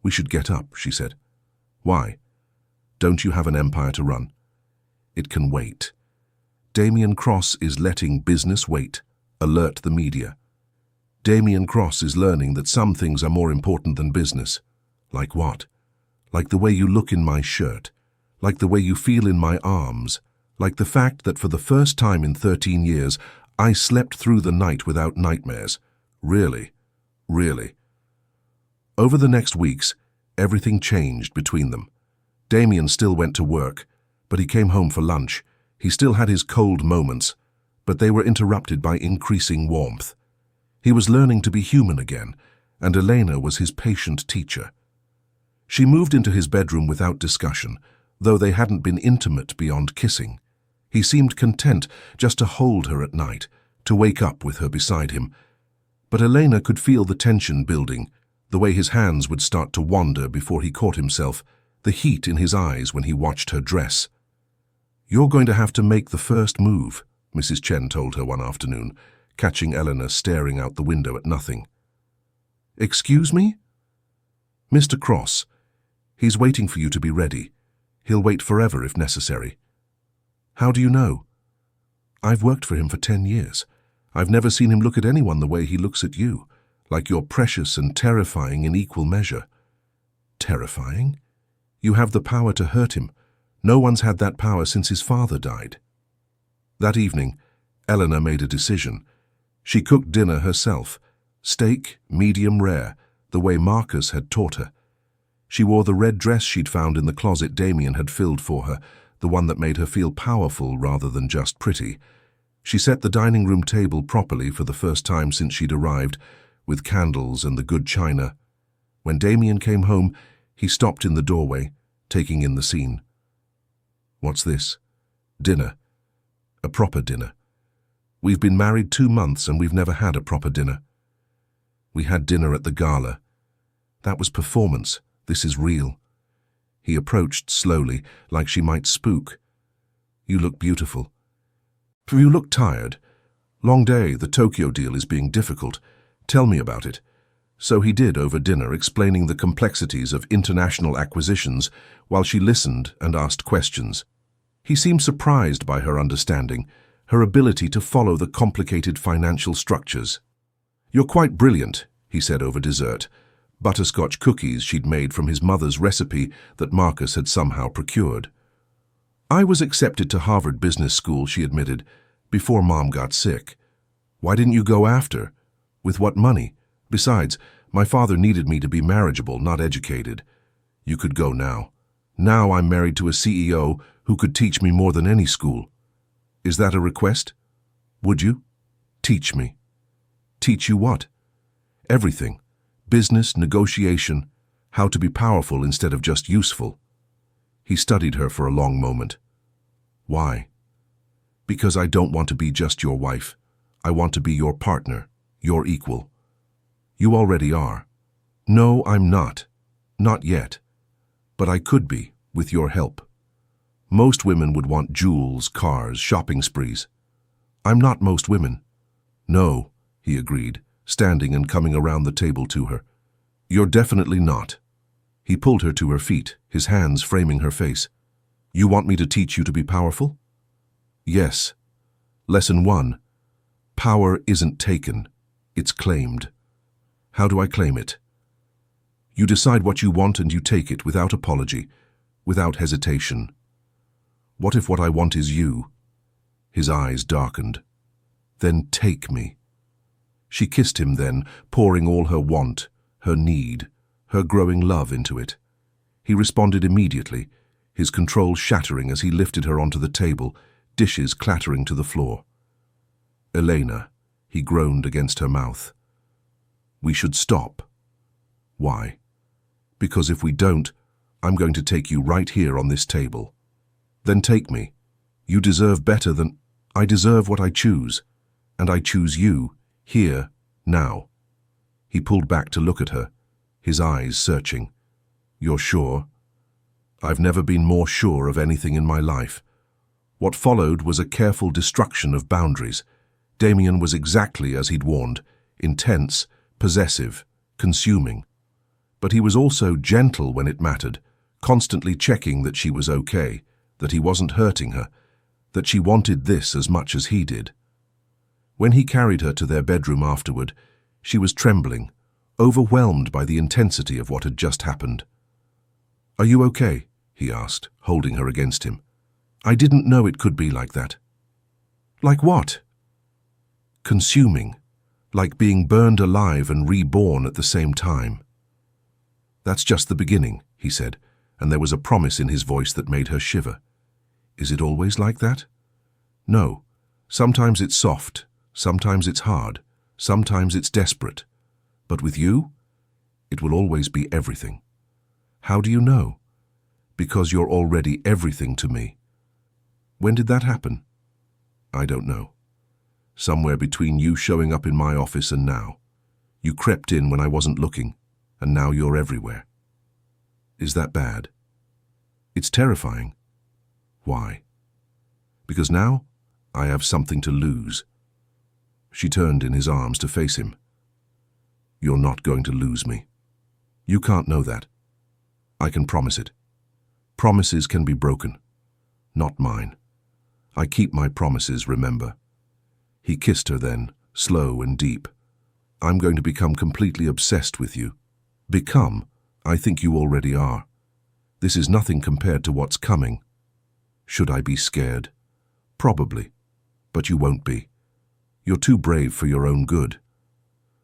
We should get up, she said. Why? Don't you have an empire to run? It can wait. Damien Cross is letting business wait. Alert the media. Damien Cross is learning that some things are more important than business. Like what? Like the way you look in my shirt. Like the way you feel in my arms. Like the fact that for the first time in 13 years, I slept through the night without nightmares. Really, really. Over the next weeks, everything changed between them. Damien still went to work, but he came home for lunch. He still had his cold moments, but they were interrupted by increasing warmth. He was learning to be human again, and Elena was his patient teacher. She moved into his bedroom without discussion, though they hadn't been intimate beyond kissing. He seemed content just to hold her at night, to wake up with her beside him. But Elena could feel the tension building, the way his hands would start to wander before he caught himself, the heat in his eyes when he watched her dress. You're going to have to make the first move, Mrs. Chen told her one afternoon, catching Eleanor staring out the window at nothing. Excuse me? Mr. Cross. He's waiting for you to be ready. He'll wait forever if necessary. How do you know? I've worked for him for 10 years. I've never seen him look at anyone the way he looks at you, like you're precious and terrifying in equal measure. Terrifying? You have the power to hurt him. No one's had that power since his father died. That evening, Eleanor made a decision. She cooked dinner herself, steak, medium rare, the way Marcus had taught her. She wore the red dress she'd found in the closet Damien had filled for her, the one that made her feel powerful rather than just pretty. She set the dining room table properly for the first time since she'd arrived, with candles and the good china. When Damien came home, he stopped in the doorway, taking in the scene. What's this? Dinner. A proper dinner. We've been married 2 months and we've never had a proper dinner. We had dinner at the gala. That was performance. This is real. He approached slowly, like she might spook. You look beautiful. You look tired. Long day, the Tokyo deal is being difficult. Tell me about it. So he did over dinner, explaining the complexities of international acquisitions while she listened and asked questions. He seemed surprised by her understanding, her ability to follow the complicated financial structures. You're quite brilliant, he said over dessert. Butterscotch cookies she'd made from his mother's recipe that Marcus had somehow procured. I was accepted to Harvard Business School, she admitted, before Mom got sick. Why didn't you go after? With what money? Besides, my father needed me to be marriageable, not educated. You could go now. Now I'm married to a CEO who could teach me more than any school. Is that a request? Would you? Teach me. Teach you what? Everything. Business, negotiation, how to be powerful instead of just useful. He studied her for a long moment. Why? Because I don't want to be just your wife. I want to be your partner, your equal. You already are. No, I'm not. Not yet. But I could be, with your help. Most women would want jewels, cars, shopping sprees. I'm not most women. No, he agreed, standing and coming around the table to her. You're definitely not. He pulled her to her feet, his hands framing her face. You want me to teach you to be powerful? Yes. Lesson 1. Power isn't taken. It's claimed. How do I claim it? You decide what you want and you take it without apology, without hesitation. What if what I want is you? His eyes darkened. Then take me. She kissed him then, pouring all her want, her need, her growing love into it. He responded immediately, his control shattering as he lifted her onto the table, dishes clattering to the floor. Elena, he groaned against her mouth. We should stop. Why? Because if we don't, I'm going to take you right here on this table. Then take me. You deserve better than... I deserve what I choose, and I choose you, here, now. He pulled back to look at her, his eyes searching. You're sure? I've never been more sure of anything in my life. What followed was a careful destruction of boundaries. Damien was exactly as he'd warned, intense, possessive, consuming. But he was also gentle when it mattered, constantly checking that she was okay, that he wasn't hurting her, that she wanted this as much as he did. When he carried her to their bedroom afterward, she was trembling, overwhelmed by the intensity of what had just happened. Are you okay? He asked, holding her against him. I didn't know it could be like that. Like what? Consuming, like being burned alive and reborn at the same time. That's just the beginning, he said, and there was a promise in his voice that made her shiver. Is it always like that? No. Sometimes it's soft, sometimes it's hard, sometimes it's desperate. But with you, it will always be everything. How do you know? Because you're already everything to me. When did that happen? I don't know. Somewhere between you showing up in my office and now. You crept in when I wasn't looking, and now you're everywhere. Is that bad? It's terrifying. Why? Because now I have something to lose. She turned in his arms to face him. You're not going to lose me. You can't know that. I can promise it. Promises can be broken. Not mine. I keep my promises, remember. He kissed her then, slow and deep. I'm going to become completely obsessed with you. Become? I think you already are. This is nothing compared to what's coming. Should I be scared? Probably. But you won't be. You're too brave for your own good.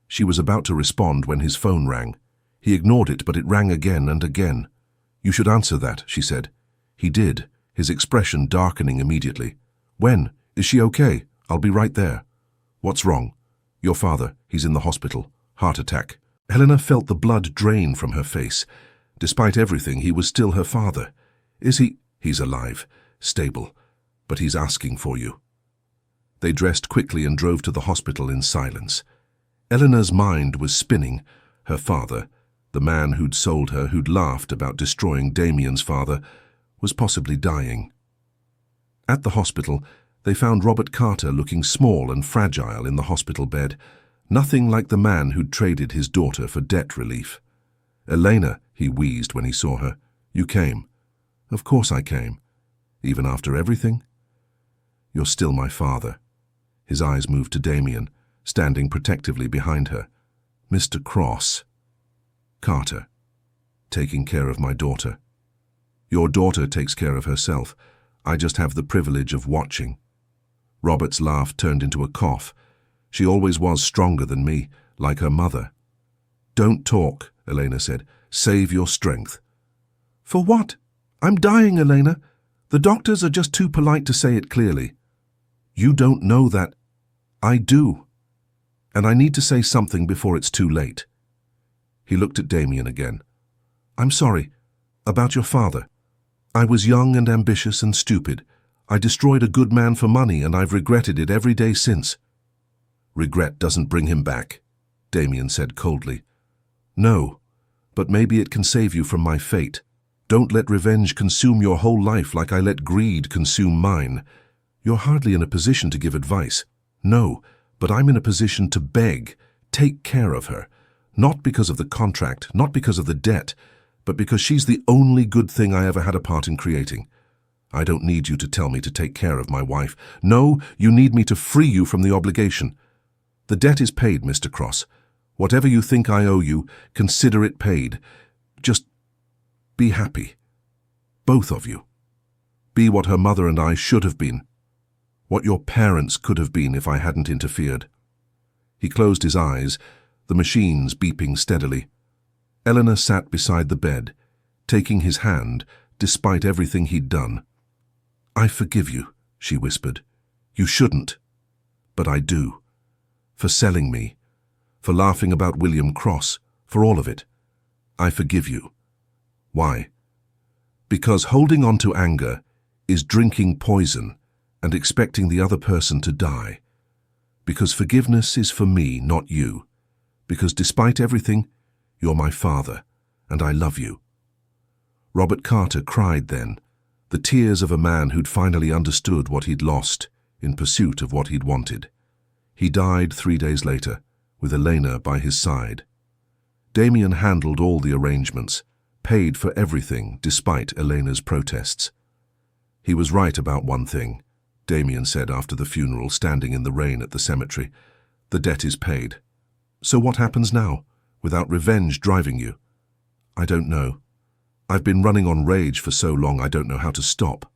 She was about to respond when his phone rang. He ignored it, but it rang again and again. You should answer that, she said. He did, his expression darkening immediately. When? Is she okay? I'll be right there. What's wrong? Your father, he's in the hospital. Heart attack. Helena felt the blood drain from her face. Despite everything, he was still her father. Is he? He's alive, stable, but he's asking for you. They dressed quickly and drove to the hospital in silence. Eleanor's mind was spinning. Her father, the man who'd sold her, who'd laughed about destroying Damien's father, was possibly dying. At the hospital, they found Robert Carter looking small and fragile in the hospital bed, nothing like the man who'd traded his daughter for debt relief. Elena, he wheezed when he saw her. You came. Of course I came. Even after everything? You're still my father. His eyes moved to Damien, standing protectively behind her. Mr. Cross. Carter. Taking care of my daughter. Your daughter takes care of herself. I just have the privilege of watching. Robert's laugh turned into a cough. She always was stronger than me, like her mother. Don't talk, Elena said. Save your strength. For what? I'm dying, Elena. The doctors are just too polite to say it clearly. You don't know that. I do. And I need to say something before it's too late. He looked at Damien again. I'm sorry. About your father. I was young and ambitious and stupid. I destroyed a good man for money, and I've regretted it every day since. Regret doesn't bring him back, Damien said coldly. No, but maybe it can save you from my fate. Don't let revenge consume your whole life like I let greed consume mine. You're hardly in a position to give advice. No, but I'm in a position to beg. Take care of her. Not because of the contract, not because of the debt, but because she's the only good thing I ever had a part in creating. I don't need you to tell me to take care of my wife. No, you need me to free you from the obligation. The debt is paid, Mr. Cross. Whatever you think I owe you, consider it paid. Just be happy. Both of you. Be what her mother and I should have been. What your parents could have been if I hadn't interfered. He closed his eyes, the machines beeping steadily. Eleanor sat beside the bed, taking his hand, despite everything he'd done. I forgive you, she whispered. You shouldn't. But I do. For selling me. For laughing about William Cross. For all of it. I forgive you. Why? Because holding on to anger is drinking poison and expecting the other person to die. Because forgiveness is for me, not you. Because despite everything, you're my father, and I love you. Robert Carter cried then, the tears of a man who'd finally understood what he'd lost in pursuit of what he'd wanted. He died 3 days later, with Elena by his side. Damien handled all the arrangements, paid for everything despite Elena's protests. He was right about one thing, Damien said after the funeral, standing in the rain at the cemetery. The debt is paid. So what happens now, without revenge driving you? I don't know. I've been running on rage for so long I don't know how to stop.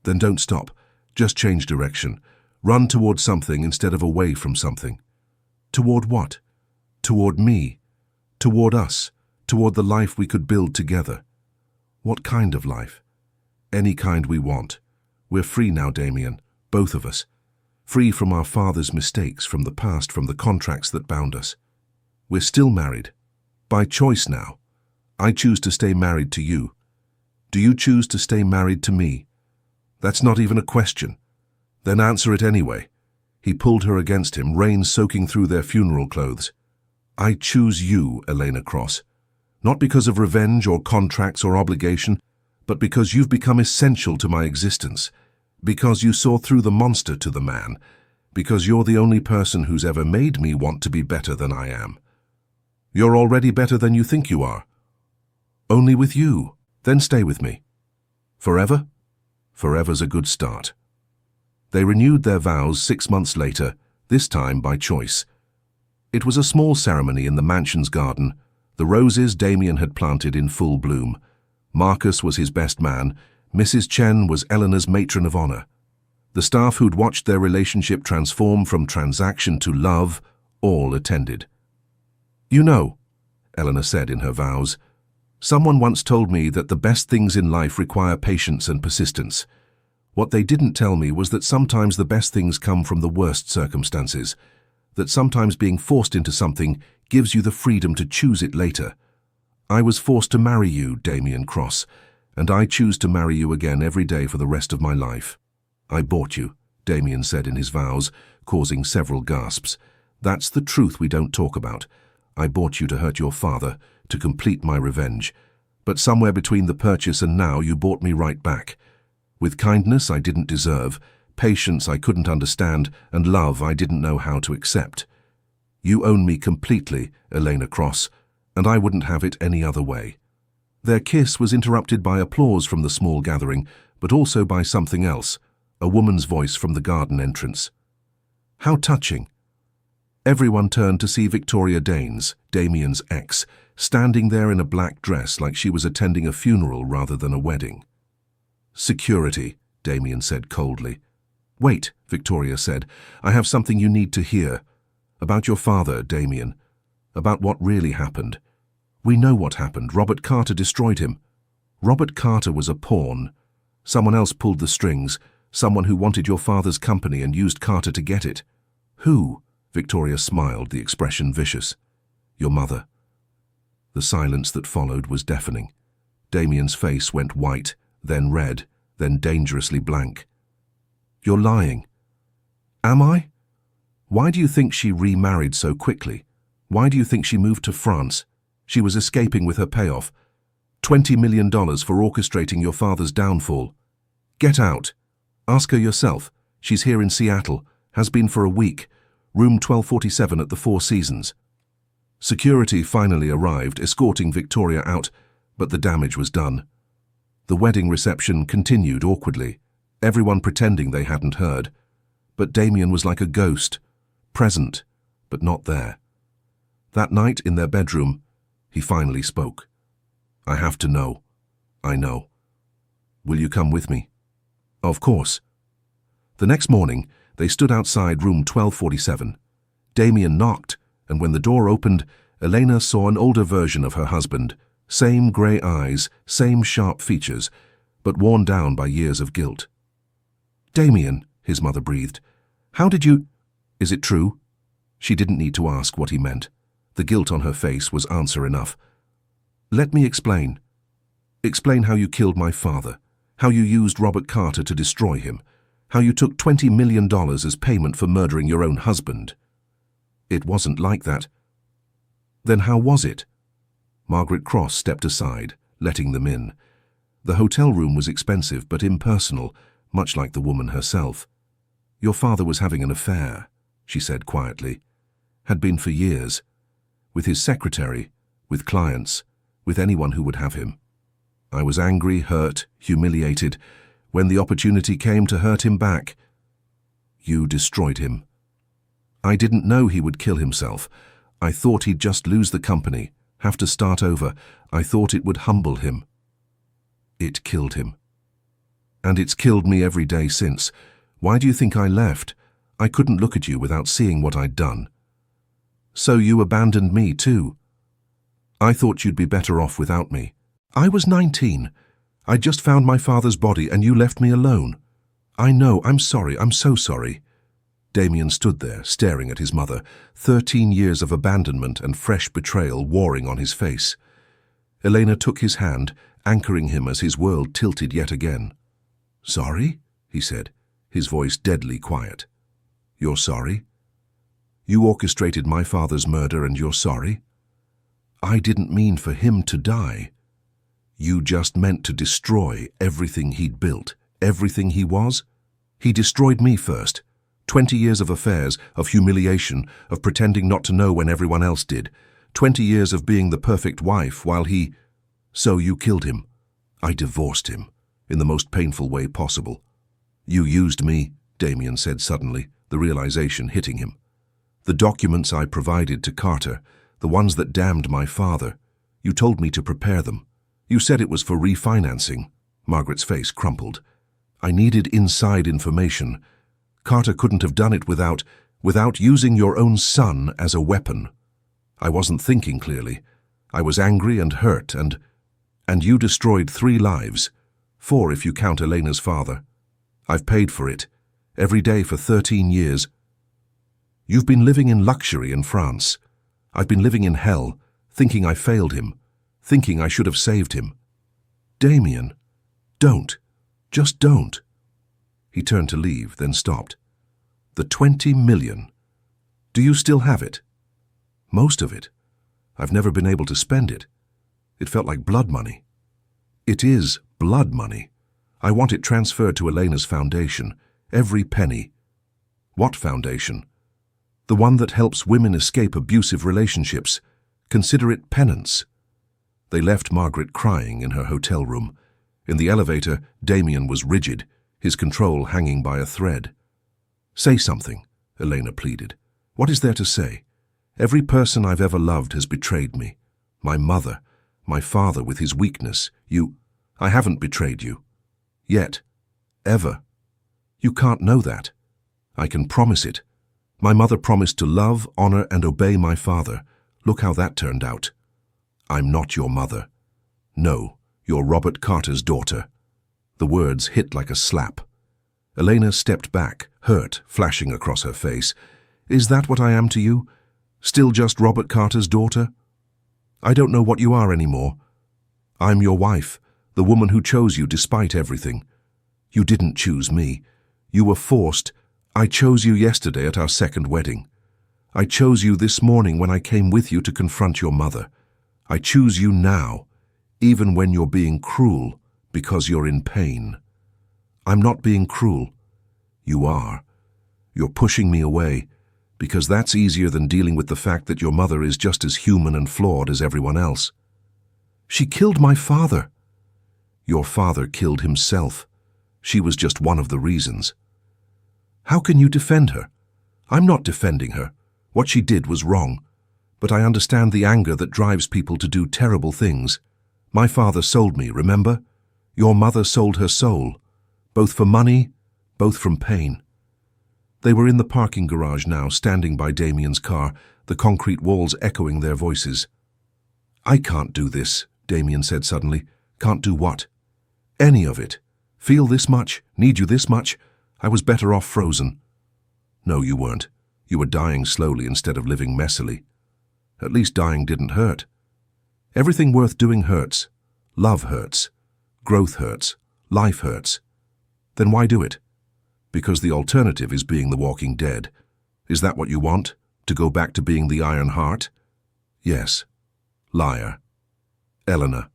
Then don't stop. Just change direction. Run toward something instead of away from something. Toward what? Toward me. Toward us. Toward the life we could build together. What kind of life? Any kind we want. We're free now, Damien, both of us. Free from our father's mistakes, from the past, from the contracts that bound us. We're still married. By choice now. I choose to stay married to you. Do you choose to stay married to me? That's not even a question. Then answer it anyway. He pulled her against him, rain soaking through their funeral clothes. I choose you, Elena Cross. Not because of revenge or contracts or obligation, but because you've become essential to my existence. Because you saw through the monster to the man. Because you're the only person who's ever made me want to be better than I am. You're already better than you think you are. Only with you. Then stay with me. Forever? Forever's a good start. They renewed their vows 6 months later, this time by choice. It was a small ceremony in the mansion's garden. The roses Damien had planted in full bloom. Marcus was his best man. Mrs. Chen was Eleanor's matron of honor. The staff who'd watched their relationship transform from transaction to love all attended. You know, Eleanor said in her vows, someone once told me that the best things in life require patience and persistence. What they didn't tell me was that sometimes the best things come from the worst circumstances, that sometimes being forced into something gives you the freedom to choose it later. I was forced to marry you, Damien Cross, and I choose to marry you again every day for the rest of my life. I bought you, Damien said in his vows, causing several gasps. That's the truth we don't talk about. I bought you to hurt your father, to complete my revenge. But somewhere between the purchase and now you bought me right back. With kindness I didn't deserve, patience I couldn't understand, and love I didn't know how to accept. You own me completely, Elena Cross, and I wouldn't have it any other way. Their kiss was interrupted by applause from the small gathering, but also by something else, a woman's voice from the garden entrance. How touching. Everyone turned to see Victoria Danes, Damien's ex, standing there in a black dress like she was attending a funeral rather than a wedding. Security, Damien said coldly. Wait, Victoria said. I have something you need to hear. About your father, Damien. About what really happened. We know what happened. Robert Carter destroyed him. Robert Carter was a pawn. Someone else pulled the strings. Someone who wanted your father's company and used Carter to get it. Who? Victoria smiled, the expression vicious. Your mother. The silence that followed was deafening. Damien's face went white, then red, then dangerously blank. You're lying. Am I? Why do you think she remarried so quickly? Why do you think she moved to France? She was escaping with her payoff. $20 million for orchestrating your father's downfall. Get out. Ask her yourself. She's here in Seattle, has been for a week. Room 1247 at the Four Seasons. Security finally arrived, escorting Victoria out, but the damage was done. The wedding reception continued awkwardly, everyone pretending they hadn't heard. But Damien was like a ghost, present, but not there. That night in their bedroom, he finally spoke. I have to know. I know. Will you come with me? Of course. The next morning, they stood outside room 1247. Damien knocked, and when the door opened, Elena saw an older version of her husband, same grey eyes, same sharp features, but worn down by years of guilt. Damien, his mother breathed. How did you... Is it true? She didn't need to ask what he meant. The guilt on her face was answer enough. Let me explain. Explain how you killed my father, how you used Robert Carter to destroy him, how you took $20 million as payment for murdering your own husband. It wasn't like that. Then how was it? Margaret Cross stepped aside, letting them in. The hotel room was expensive but impersonal, much like the woman herself. Your father was having an affair, she said quietly. Had been for years. With his secretary, with clients, with anyone who would have him. I was angry, hurt, humiliated. When the opportunity came to hurt him back, you destroyed him. I didn't know he would kill himself. I thought he'd just lose the company, have to start over. I thought it would humble him. It killed him. And it's killed me every day since. Why do you think I left? I couldn't look at you without seeing what I'd done. So you abandoned me too. I thought you'd be better off without me. I was 19. I just found my father's body and you left me alone. I know, I'm sorry, I'm so sorry. Damien stood there, staring at his mother, 13 years of abandonment and fresh betrayal warring on his face. Elena took his hand, anchoring him as his world tilted yet again. Sorry? He said, his voice deadly quiet. You're sorry? You orchestrated my father's murder and you're sorry? I didn't mean for him to die. You just meant to destroy everything he'd built, everything he was? He destroyed me first. 20 years of affairs, of humiliation, of pretending not to know when everyone else did. 20 years of being the perfect wife while he... So you killed him. I divorced him, in the most painful way possible. You used me, Damien said suddenly, the realization hitting him. The documents I provided to Carter, the ones that damned my father, you told me to prepare them. You said it was for refinancing. Margaret's face crumpled. I needed inside information. Carter couldn't have done it without using your own son as a weapon. I wasn't thinking clearly. I was angry and hurt, and you destroyed 3 lives. 4 if you count Elena's father. I've paid for it, every day for 13 years. You've been living in luxury in France. I've been living in hell, thinking I failed him, thinking I should have saved him. Damien, don't. Just don't. He turned to leave, then stopped. The 20 million. Do you still have it? Most of it. I've never been able to spend it. It felt like blood money. It is blood money. I want it transferred to Elena's foundation, every penny. What foundation? The one that helps women escape abusive relationships. Consider it penance. They left Margaret crying in her hotel room. In the elevator, Damien was rigid, his control hanging by a thread. Say something, Elena pleaded. What is there to say? Every person I've ever loved has betrayed me. My mother, my father with his weakness, you. I haven't betrayed you. Yet. Ever. You can't know that. I can promise it. My mother promised to love, honor, and obey my father. Look how that turned out. I'm not your mother. No, you're Robert Carter's daughter. The words hit like a slap. Elena stepped back, hurt flashing across her face. Is that what I am to you? Still just Robert Carter's daughter? I don't know what you are anymore. I'm your wife, the woman who chose you despite everything. You didn't choose me. You were forced. I chose you yesterday at our second wedding. I chose you this morning when I came with you to confront your mother. I choose you now, even when you're being cruel, because you're in pain. I'm not being cruel. You are. You're pushing me away, because that's easier than dealing with the fact that your mother is just as human and flawed as everyone else. She killed my father. Your father killed himself. She was just one of the reasons. How can you defend her? I'm not defending her. What she did was wrong. But I understand the anger that drives people to do terrible things. My father sold me, remember? Your mother sold her soul. Both for money, both from pain. They were in the parking garage now, standing by Damien's car, the concrete walls echoing their voices. I can't do this, Damien said suddenly. Can't do what? Any of it. Feel this much? Need you this much? I was better off frozen. No, you weren't. You were dying slowly instead of living messily. At least dying didn't hurt. Everything worth doing hurts. Love hurts. Growth hurts. Life hurts. Then why do it? Because the alternative is being the walking dead. Is that what you want? To go back to being the Iron Heart? Yes. Liar. Eleanor.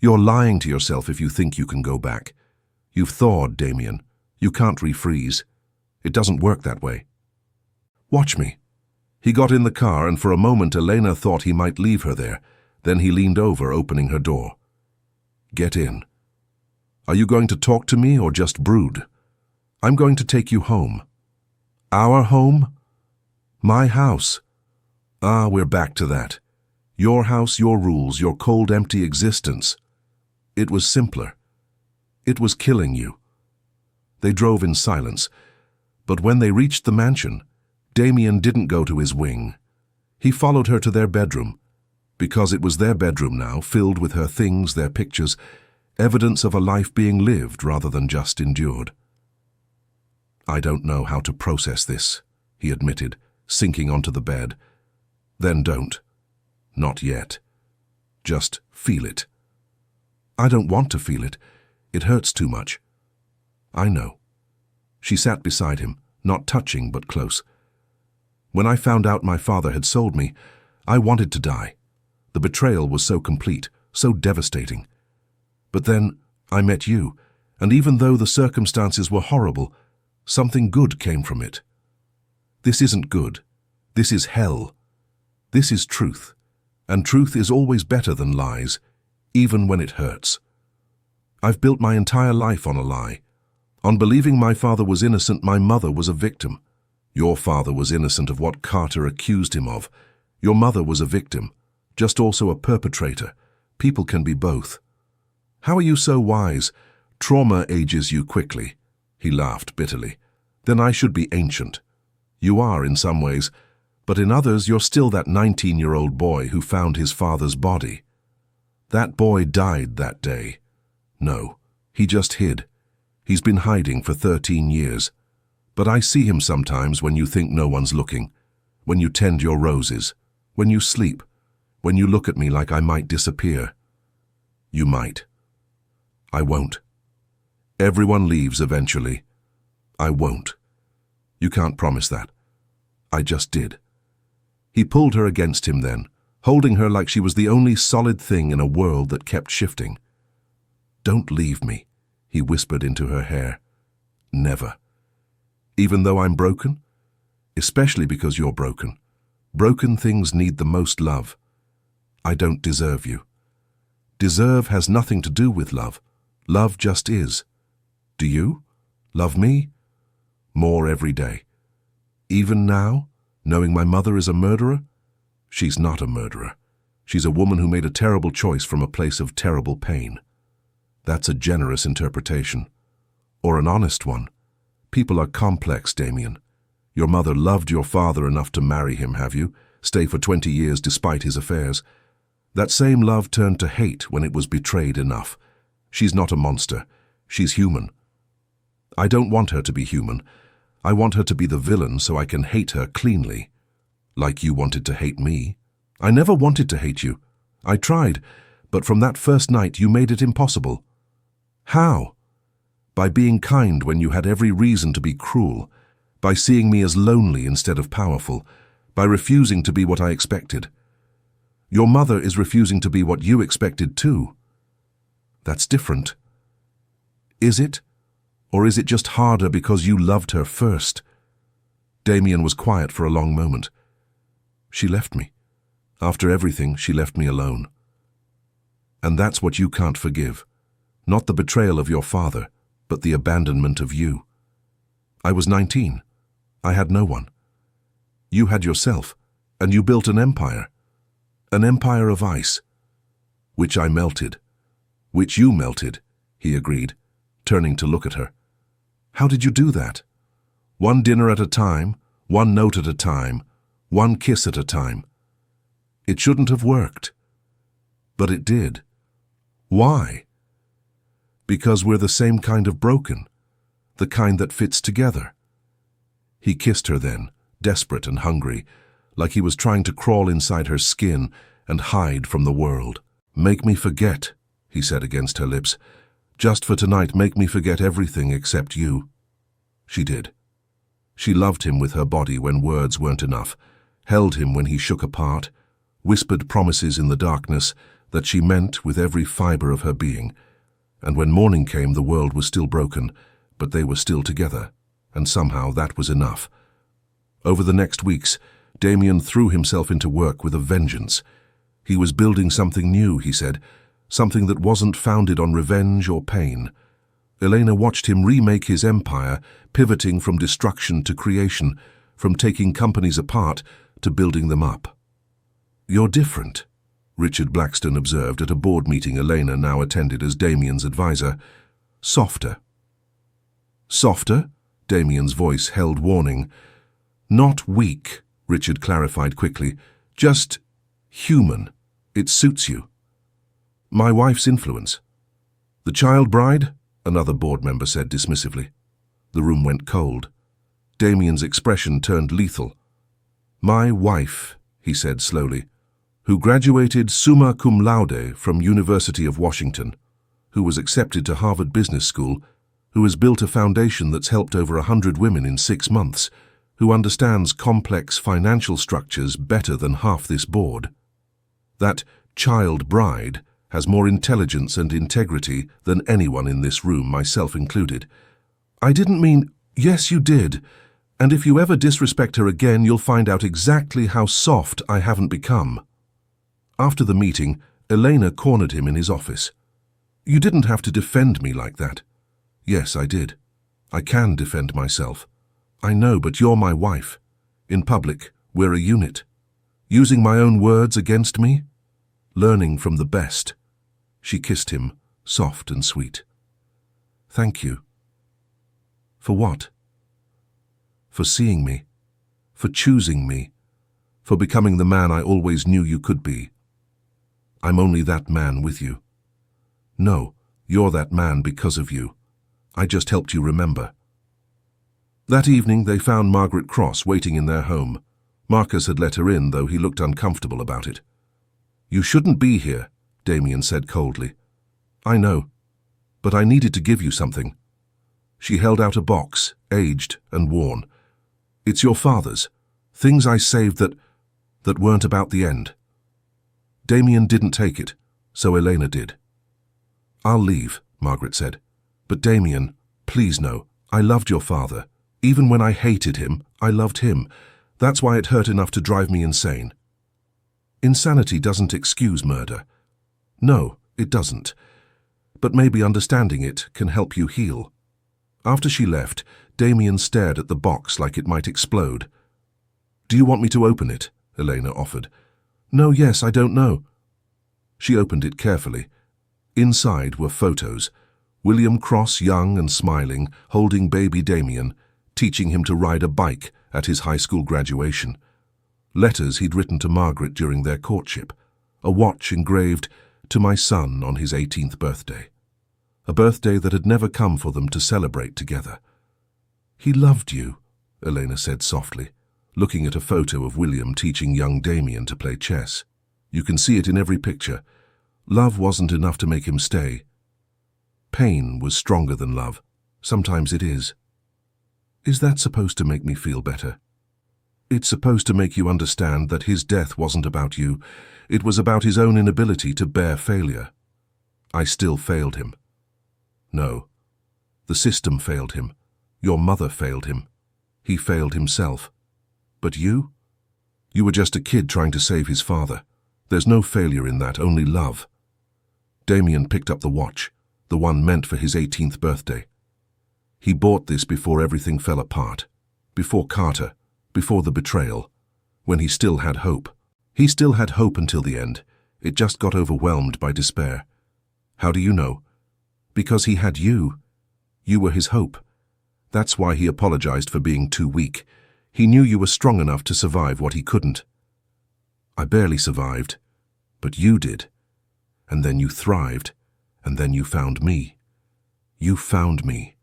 You're lying to yourself if you think you can go back. You've thawed, Damien. You can't refreeze. It doesn't work that way. Watch me. He got in the car, and for a moment Elena thought he might leave her there. Then he leaned over, opening her door. Get in. Are you going to talk to me or just brood? I'm going to take you home. Our home? My house. Ah, we're back to that. Your house, your rules, your cold, empty existence. It was simpler. It was killing you. They drove in silence, but when they reached the mansion, Damien didn't go to his wing. He followed her to their bedroom, because it was their bedroom now, filled with her things, their pictures, evidence of a life being lived rather than just endured. I don't know how to process this, he admitted, sinking onto the bed. Then don't. Not yet. Just feel it. I don't want to feel it. It hurts too much. I know. She sat beside him, not touching but close. When I found out my father had sold me, I wanted to die. The betrayal was so complete, so devastating. But then I met you, and even though the circumstances were horrible, Something good came from it. This isn't good. This is hell. This is truth. And truth is always better than lies, even when it hurts. I've built my entire life on a lie. On believing my father was innocent, my mother was a victim. Your father was innocent of what Carter accused him of. Your mother was a victim, just also a perpetrator. People can be both. How are you so wise? Trauma ages you quickly. He laughed bitterly. Then I should be ancient. You are in some ways, but in others you're still that 19-year-old boy who found his father's body. That boy died that day. No, he just hid. He's been hiding for 13 years. But I see him sometimes when you think no one's looking, when you tend your roses, when you sleep, when you look at me like I might disappear. You might. I won't. Everyone leaves eventually. I won't. You can't promise that. I just did. He pulled her against him then, holding her like she was the only solid thing in a world that kept shifting. Don't leave me, he whispered into her hair. Never. Even though I'm broken? Especially because you're broken. Broken things need the most love. I don't deserve you. Deserve has nothing to do with love. Love just is. Do you? Love me? More every day. Even now, knowing my mother is a murderer? She's not a murderer. She's a woman who made a terrible choice from a place of terrible pain. That's a generous interpretation. Or an honest one. People are complex, Damien. Your mother loved your father enough to marry him, have you? Stay for 20 years despite his affairs. That same love turned to hate when it was betrayed enough. She's not a monster. She's human. I don't want her to be human. I want her to be the villain so I can hate her cleanly. Like you wanted to hate me. I never wanted to hate you. I tried, but from that first night you made it impossible. How? By being kind when you had every reason to be cruel, by seeing me as lonely instead of powerful, by refusing to be what I expected. Your mother is refusing to be what you expected too. That's different. Is it? Or is it just harder because you loved her first? Damien was quiet for a long moment. She left me. After everything, she left me alone. And that's what you can't forgive. Not the betrayal of your father, but the abandonment of you. I was 19. I had no one. You had yourself, and you built an empire. An empire of ice. Which I melted. Which you melted, he agreed, turning to look at her. How did you do that? One dinner at a time, one note at a time, one kiss at a time. It shouldn't have worked. But it did. Why? Because we're the same kind of broken, the kind that fits together. He kissed her then, desperate and hungry, like he was trying to crawl inside her skin and hide from the world. Make me forget, he said against her lips. Just for tonight, make me forget everything except you. She did. She loved him with her body when words weren't enough, held him when he shook apart, whispered promises in the darkness that she meant with every fiber of her being. And when morning came, the world was still broken, but they were still together, and somehow that was enough. Over the next weeks, Damien threw himself into work with a vengeance. He was building something new, he said, something that wasn't founded on revenge or pain. Elena watched him remake his empire, pivoting from destruction to creation, from taking companies apart to building them up. You're different, Richard Blackstone observed at a board meeting Elena now attended as Damien's advisor. Softer. Softer? Damien's voice held warning. Not weak, Richard clarified quickly. Just human. It suits you. My wife's influence. The child bride? Another board member said dismissively. The room went cold. Damien's expression turned lethal. My wife, he said slowly, who graduated summa cum laude from University of Washington, who was accepted to Harvard Business School, who has built a foundation that's helped over 100 women in 6 months, who understands complex financial structures better than half this board. That child bride has more intelligence and integrity than anyone in this room, myself included. I didn't mean, Yes, you did. And if you ever disrespect her again, you'll find out exactly how soft I haven't become. After the meeting, Elena cornered him in his office. You didn't have to defend me like that. Yes, I did. I can defend myself. I know, but you're my wife. In public, we're a unit. Using my own words against me? Learning from the best. She kissed him, soft and sweet. Thank you. For what? For seeing me. For choosing me. For becoming the man I always knew you could be. I'm only that man with you. No, you're that man because of you. I just helped you remember. That evening they found Margaret Cross waiting in their home. Marcus had let her in, though he looked uncomfortable about it. You shouldn't be here, Damien said coldly. I know, but I needed to give you something. She held out a box, aged and worn. It's your father's. Things I saved that weren't about the end. Damien didn't take it, so Elena did. I'll leave, Margaret said. But Damien, please know, I loved your father. Even when I hated him, I loved him. That's why it hurt enough to drive me insane. Insanity doesn't excuse murder. No, it doesn't. But maybe understanding it can help you heal. After she left, Damien stared at the box like it might explode. Do you want me to open it? Elena offered. No, yes, I don't know. She opened it carefully. Inside were photos. William Cross, young and smiling, holding baby Damien, teaching him to ride a bike at his high school graduation. Letters he'd written to Margaret during their courtship. A watch engraved, "To my son on his 18th birthday." A birthday that had never come for them to celebrate together. He loved you, Elena said softly, looking at a photo of William teaching young Damien to play chess. You can see it in every picture. Love wasn't enough to make him stay. Pain was stronger than love. Sometimes it is. Is that supposed to make me feel better? It's supposed to make you understand that his death wasn't about you. It was about his own inability to bear failure. I still failed him. No. The system failed him. Your mother failed him. He failed himself. But you? You were just a kid trying to save his father. There's no failure in that, only love. Damien picked up the watch, the one meant for his 18th birthday. He bought this before everything fell apart, before Carter, before the betrayal, when he still had hope. He still had hope until the end. It just got overwhelmed by despair. How do you know? Because he had you. You were his hope. That's why he apologized for being too weak. He knew you were strong enough to survive what he couldn't. I barely survived, but you did. And then you thrived, and then you found me. You found me,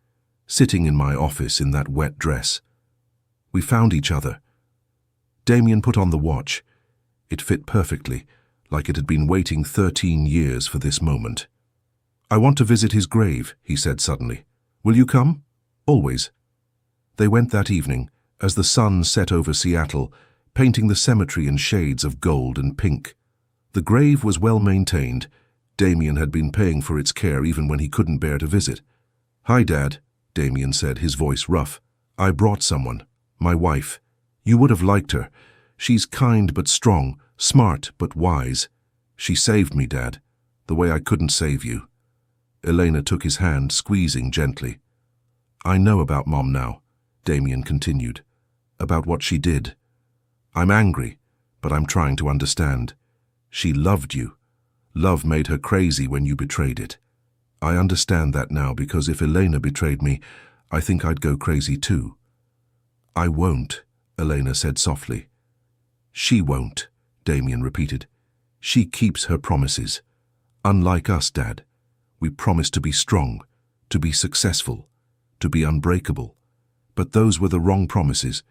sitting in my office in that wet dress. We found each other. Damien put on the watch. It fit perfectly, like it had been waiting 13 years for this moment. I want to visit his grave, he said suddenly. Will you come? Always. They went that evening, as the sun set over Seattle, painting the cemetery in shades of gold and pink. The grave was well maintained. Damien had been paying for its care even when he couldn't bear to visit. Hi, Dad, Damien said, his voice rough. I brought someone. My wife. You would have liked her. She's kind but strong, smart but wise. She saved me, Dad, the way I couldn't save you. Elena took his hand, squeezing gently. I know about Mom now, Damien continued. About what she did. I'm angry, but I'm trying to understand. She loved you. Love made her crazy when you betrayed it. I understand that now because if Elena betrayed me, I think I'd go crazy too. I won't, Elena said softly. She won't, Damien repeated. She keeps her promises. Unlike us, Dad. We promised to be strong, to be successful, to be unbreakable. But those were the wrong promises.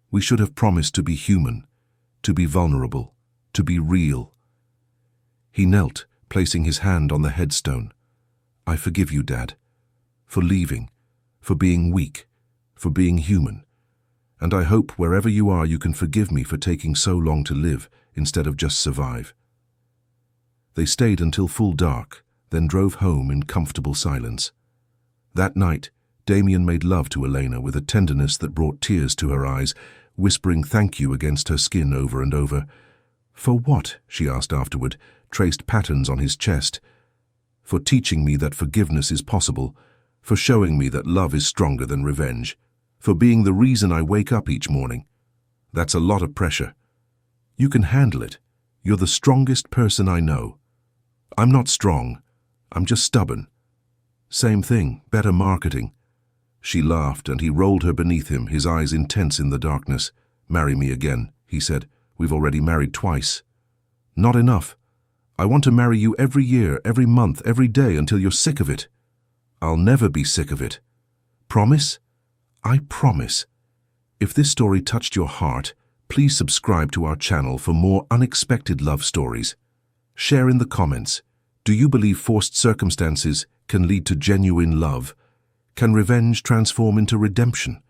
We should have promised to be human, to be vulnerable, to be real. He knelt, placing his hand on the headstone. I forgive you, Dad, for leaving, for being weak, for being human. And I hope wherever you are you can forgive me for taking so long to live instead of just survive. They stayed until full dark, then drove home in comfortable silence. That night, Damien made love to Elena with a tenderness that brought tears to her eyes, whispering thank you against her skin over and over. "For what?" she asked afterward, traced patterns on his chest. "For teaching me that forgiveness is possible, for showing me that love is stronger than revenge, for being the reason I wake up each morning. That's a lot of pressure. You can handle it. You're the strongest person I know." "I'm not strong. I'm just stubborn." "Same thing, better marketing." She laughed, and he rolled her beneath him, his eyes intense in the darkness. "Marry me again," he said. "We've already married twice." "Not enough. I want to marry you every year, every month, every day until you're sick of it." "I'll never be sick of it." "Promise?" "I promise." If this story touched your heart, please subscribe to our channel for more unexpected love stories. Share in the comments. Do you believe forced circumstances can lead to genuine love? Can revenge transform into redemption?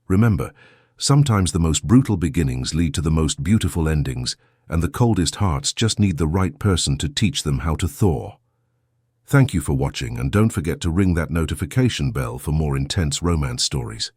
Remember, sometimes the most brutal beginnings lead to the most beautiful endings, and the coldest hearts just need the right person to teach them how to thaw. Thank you for watching, and don't forget to ring that notification bell for more intense romance stories.